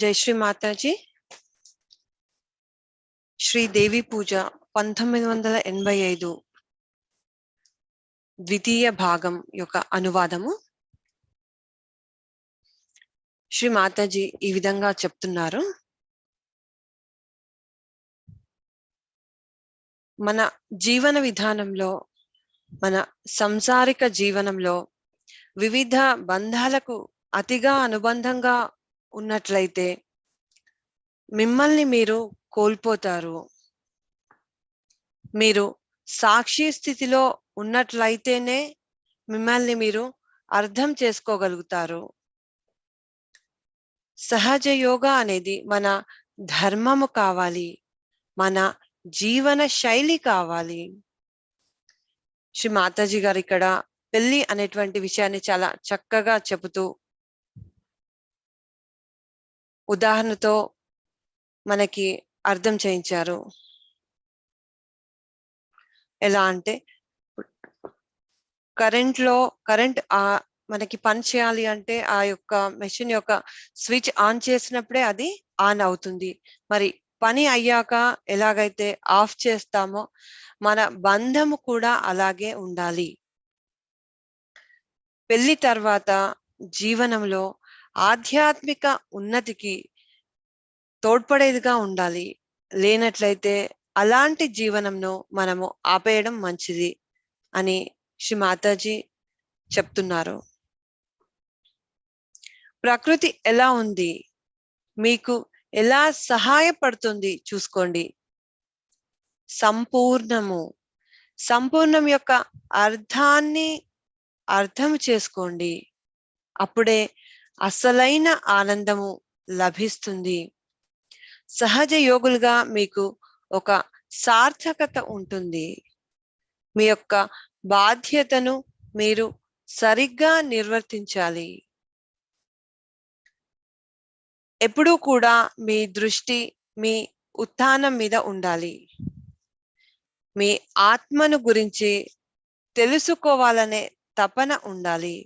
జై శ్రీ మాతాజీ. శ్రీదేవి పూజ 1985 ద్వితీయ భాగం యొక్క అనువాదము. శ్రీ మాతాజీ ఈ విధంగా చెప్తున్నారు. మన జీవన విధానంలో, మన సంసారిక జీవనంలో వివిధ బంధాలకు అతిగా అనుబంధంగా ఉన్నట్లయితే మిమ్మల్ని మీరు కోల్పోతారు. మీరు సాక్షి స్థితిలో ఉన్నట్లయితేనే మిమ్మల్ని మీరు అర్థం చేసుకోగలుగుతారు. సహజ యోగా అనేది మన ధర్మము కావాలి, మన జీవన శైలి కావాలి. శ్రీ మాతాజీ గారు ఇక్కడ పెళ్లి అనేటువంటి విషయాన్ని చాలా చక్కగా చెబుతూ ఉదాహరణతో మనకి అర్థం చేయించారు. ఎలా అంటే కరెంట్ మనకి పని చేయాలి అంటే ఆ యొక్క మెషిన్ యొక్క స్విచ్ ఆన్ చేసినప్పుడే అది ఆన్ అవుతుంది. మరి పని అయ్యాక ఎలాగైతే ఆఫ్ చేస్తామో మన బంధము కూడా అలాగే ఉండాలి. పెళ్లి తర్వాత జీవనంలో ఆధ్యాత్మిక ఉన్నతికి తోడ్పడేదిగా ఉండాలి. లేనట్లయితే అలాంటి జీవనంను మనము ఆపేయడం మంచిది అని శ్రీ మాతాజీ చెప్తున్నారు. ప్రకృతి ఎలా ఉంది, మీకు ఎలా సహాయపడుతుంది చూసుకోండి. సంపూర్ణం యొక్క అర్థం చేసుకోండి. అప్పుడే అసలైన ఆనందము లభిస్తుంది. సహజ యోగులుగా మీకు ఒక సార్థకత ఉంటుంది. మీ యొక్క బాధ్యతను మీరు సరిగ్గా నిర్వర్తించాలి. ఎప్పుడూ కూడా మీ దృష్టి మీ ఉత్థానం మీద ఉండాలి. మీ ఆత్మను గురించి తెలుసుకోవాలనే తపన ఉండాలి.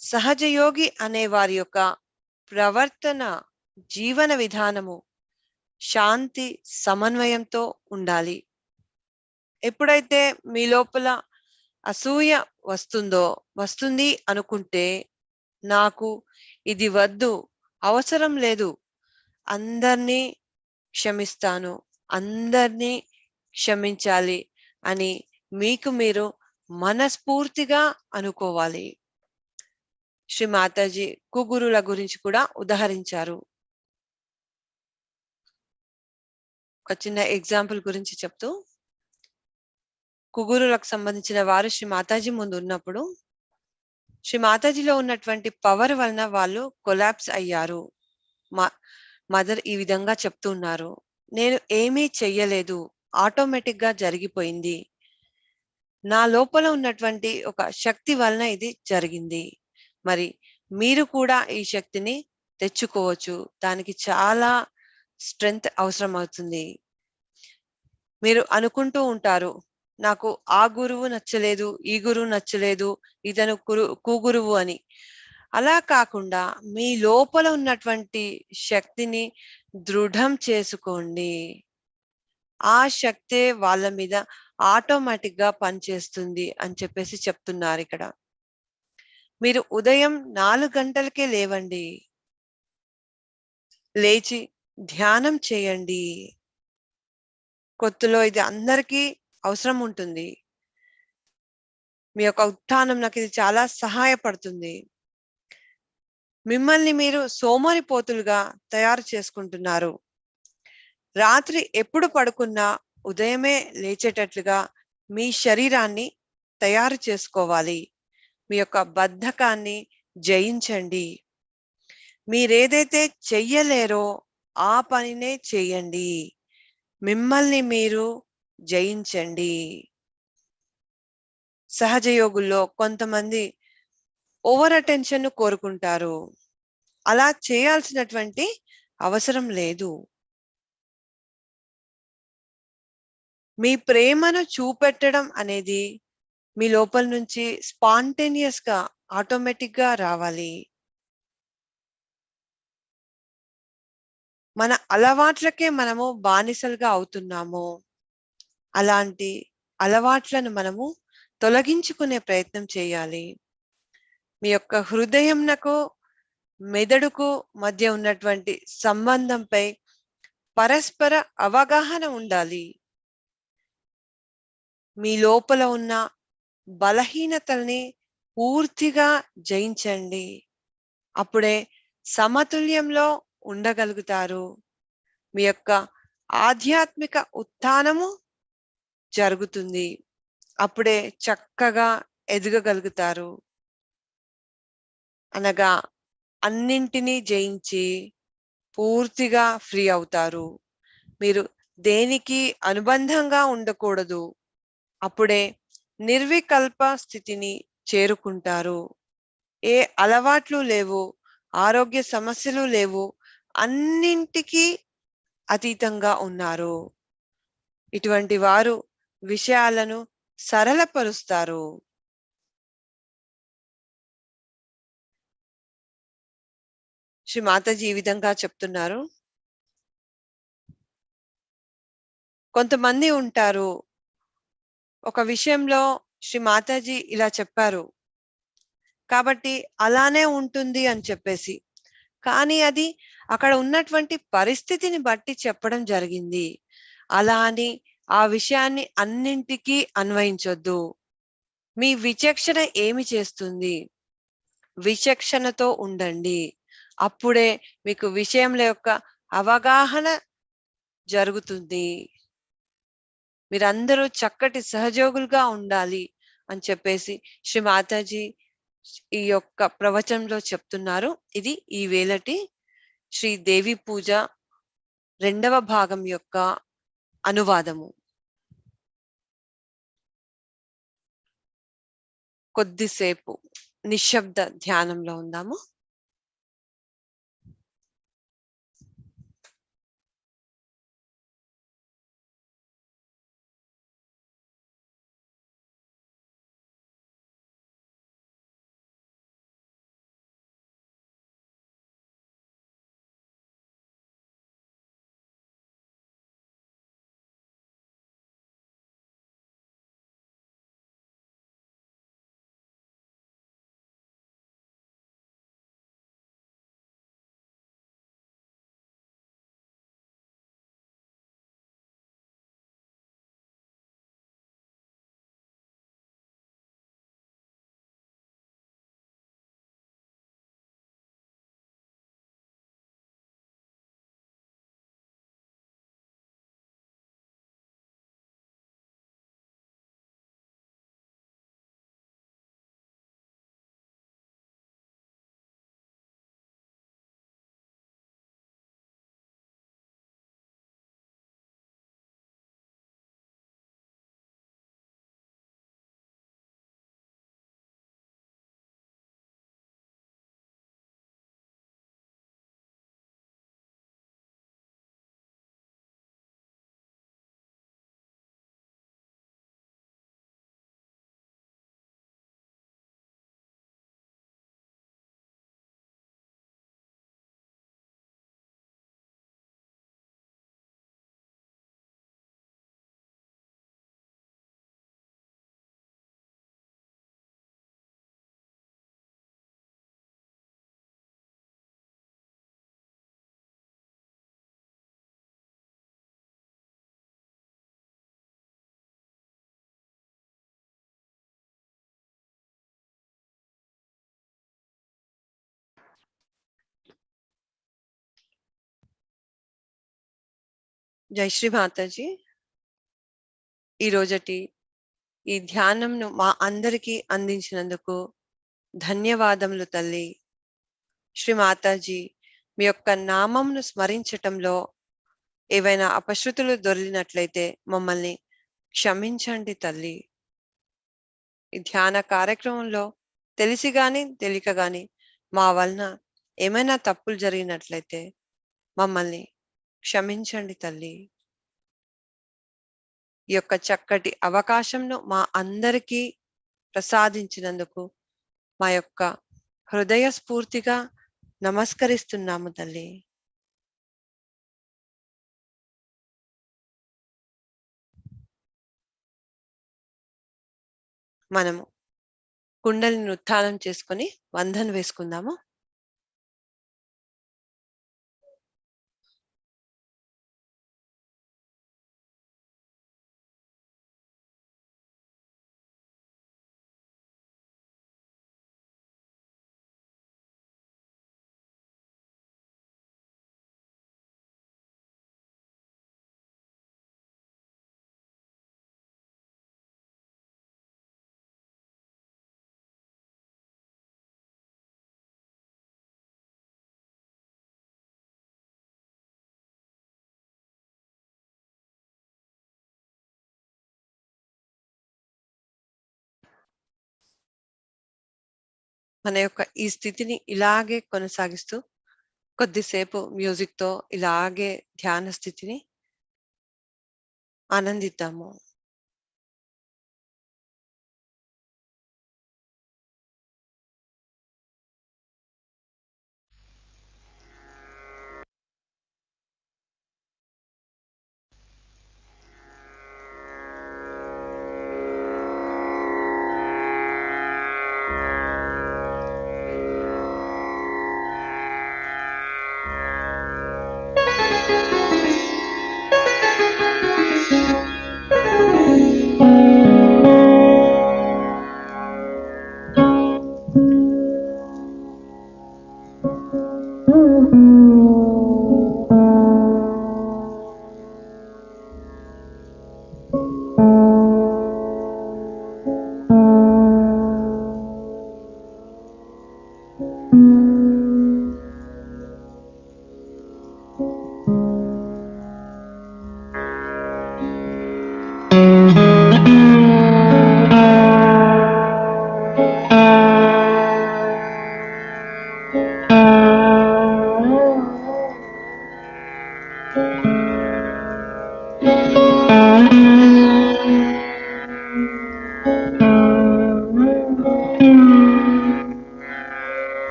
సహజయోగి అనే వారి యొక్క ప్రవర్తన, జీవన విధానము శాంతి సమన్వయంతో ఉండాలి. ఎప్పుడైతే మీ లోపల అసూయ వస్తుంది అనుకుంటే, నాకు ఇది వద్దు, అవసరం లేదు, అందరినీ క్షమిస్తాను, అందరినీ క్షమించాలి అని మీకు మీరు మనస్ఫూర్తిగా అనుకోవాలి. శ్రీ మాతాజీ కుగురుల గురించి కూడా ఉదహరించారు. ఒక చిన్న ఎగ్జాంపుల్ గురించి చెప్తూ, కుగురులకు సంబంధించిన వారు శ్రీ మాతాజీ ముందు ఉన్నప్పుడు శ్రీ మాతాజీలో ఉన్నటువంటి పవర్ వలన వాళ్ళు కొలాప్స్ అయ్యారు. మదర్ ఈ విధంగా చెప్తున్నారు, నేను ఏమీ చెయ్యలేదు, ఆటోమేటిక్ గా జరిగిపోయింది. నా లోపల ఉన్నటువంటి ఒక శక్తి వలన ఇది జరిగింది. మరి మీరు కూడా ఈ శక్తిని తెచ్చుకోవచ్చు. దానికి చాలా స్ట్రెంగ్త్ అవసరం అవుతుంది. మీరు అనుకుంటూ ఉంటారు, నాకు ఆ గురువు నచ్చలేదు, ఈ గురువు నచ్చలేదు, ఇతను కుగురువు అని. అలా కాకుండా మీ లోపల ఉన్నటువంటి శక్తిని దృఢం చేసుకోండి. ఆ శక్తే వాళ్ళ మీద ఆటోమేటిక్ గా పనిచేస్తుంది అని చెప్పేసి చెప్తున్నారు ఇక్కడ. మీరు ఉదయం 4 గంటలకే లేవండి, లేచి ధ్యానం చేయండి. కొత్తలో ఇది అందరికీ అవసరం ఉంటుంది. మీ యొక్క ఉత్థానం నాకు ఇది చాలా సహాయపడుతుంది. మిమ్మల్ని మీరు సోమరిపోతులుగా తయారు చేసుకుంటున్నారు. రాత్రి ఎప్పుడు పడుకున్నా ఉదయమే లేచేటట్లుగా మీ శరీరాన్ని తయారు చేసుకోవాలి. మీ యొక్క బద్ధకాన్ని జయించండి. మీరేదైతే చెయ్యలేరో ఆ పనినే చెయ్యండి. మిమ్మల్ని మీరు జయించండి. సహజ యోగుల్లో కొంతమంది ఓవర్ అటెన్షన్ కోరుకుంటారు. అలా చేయాల్సినటువంటి అవసరం లేదు. మీ ప్రేమను చూపెట్టడం అనేది మీ లోపల నుంచి స్పాంటేనియస్ గా ఆటోమేటిక్ గా రావాలి. మన అలవాట్లకే మనము బానిసలుగా అవుతున్నాము. అలాంటి అలవాట్లను మనము తొలగించుకునే ప్రయత్నం చేయాలి. మీ యొక్క హృదయంనకు మెదడుకు మధ్య ఉన్నటువంటి సంబంధంపై పరస్పర అవగాహన ఉండాలి. మీ లోపల ఉన్న బలహీనతల్ని పూర్తిగా జయించండి. అప్పుడే సమతుల్యంలో ఉండగలుగుతారు. మీ యొక్క ఆధ్యాత్మిక ఉత్థానము జరుగుతుంది. అప్పుడే చక్కగా ఎదగగలుగుతారు. అనగా అన్నింటినీ జయించి పూర్తిగా ఫ్రీ అవుతారు. మీరు దేనికి అనుబంధంగా ఉండకూడదు. అప్పుడే నిర్వికల్ప స్థితిని చేరుకుంటారు. ఏ అలవాట్లు లేవు, ఆరోగ్య సమస్యలు లేవు, అన్నింటికీ అతీతంగా ఉన్నారు. ఇటువంటి వారు విషయాలను సరళపరుస్తారు. శ్రీ మాతాజీ ఈ విధంగా చెప్తున్నారు. కొంతమంది ఉంటారు, ఒక విషయంలో శ్రీ మాతాజీ ఇలా చెప్పారు కాబట్టి అలానే ఉంటుంది అని చెప్పేసి, కానీ అది అక్కడ ఉన్నటువంటి పరిస్థితిని బట్టి చెప్పడం జరిగింది. అలా అని ఆ విషయాన్ని అన్నింటికీ అన్వయించొద్దు. మీ విచక్షణ ఏమి చేస్తుంది? విచక్షణతో ఉండండి. అప్పుడే మీకు విషయంల యొక్క అవగాహన జరుగుతుంది. మీరందరూ చక్కటి సహజోగులుగా ఉండాలి అని చెప్పేసి శ్రీ మాతాజీ ఈ యొక్క ప్రవచనంలో చెప్తున్నారు. ఇది ఈ వేళటి శ్రీ దేవి పూజ 2వ భాగం యొక్క అనువాదము. కొద్దిసేపు నిశ్శబ్ద ధ్యానంలో ఉందాము. జై శ్రీ మాతాజీ. ఈ రోజటి ఈ ధ్యానంను మా అందరికీ అందించినందుకు ధన్యవాదములు తల్లి. శ్రీ మాతాజీ, మీ యొక్క నామంను స్మరించటంలో ఏవైనా అపశృతులు దొర్లినట్లయితే మమ్మల్ని క్షమించండి తల్లి. ఈ ధ్యాన కార్యక్రమంలో తెలిసి గాని తెలియక గాని మా వలన ఏమైనా తప్పులు జరిగినట్లయితే మమ్మల్ని క్షమించండి తల్లి. ఈ యొక్క చక్కటి అవకాశంను మా అందరికీ ప్రసాదించినందుకు మా యొక్క హృదయస్ఫూర్తిగా నమస్కరిస్తున్నాము తల్లి. మనము కుండలిని ఉత్థానం చేసుకొని వందన వేసుకుందాము. మన యొక్క ఈ స్థితిని ఇలాగే కొనసాగిస్తూ కొద్దిసేపు మ్యూజిక్ తో ఇలాగే ధ్యాన స్థితిని ఆనందిద్దాము.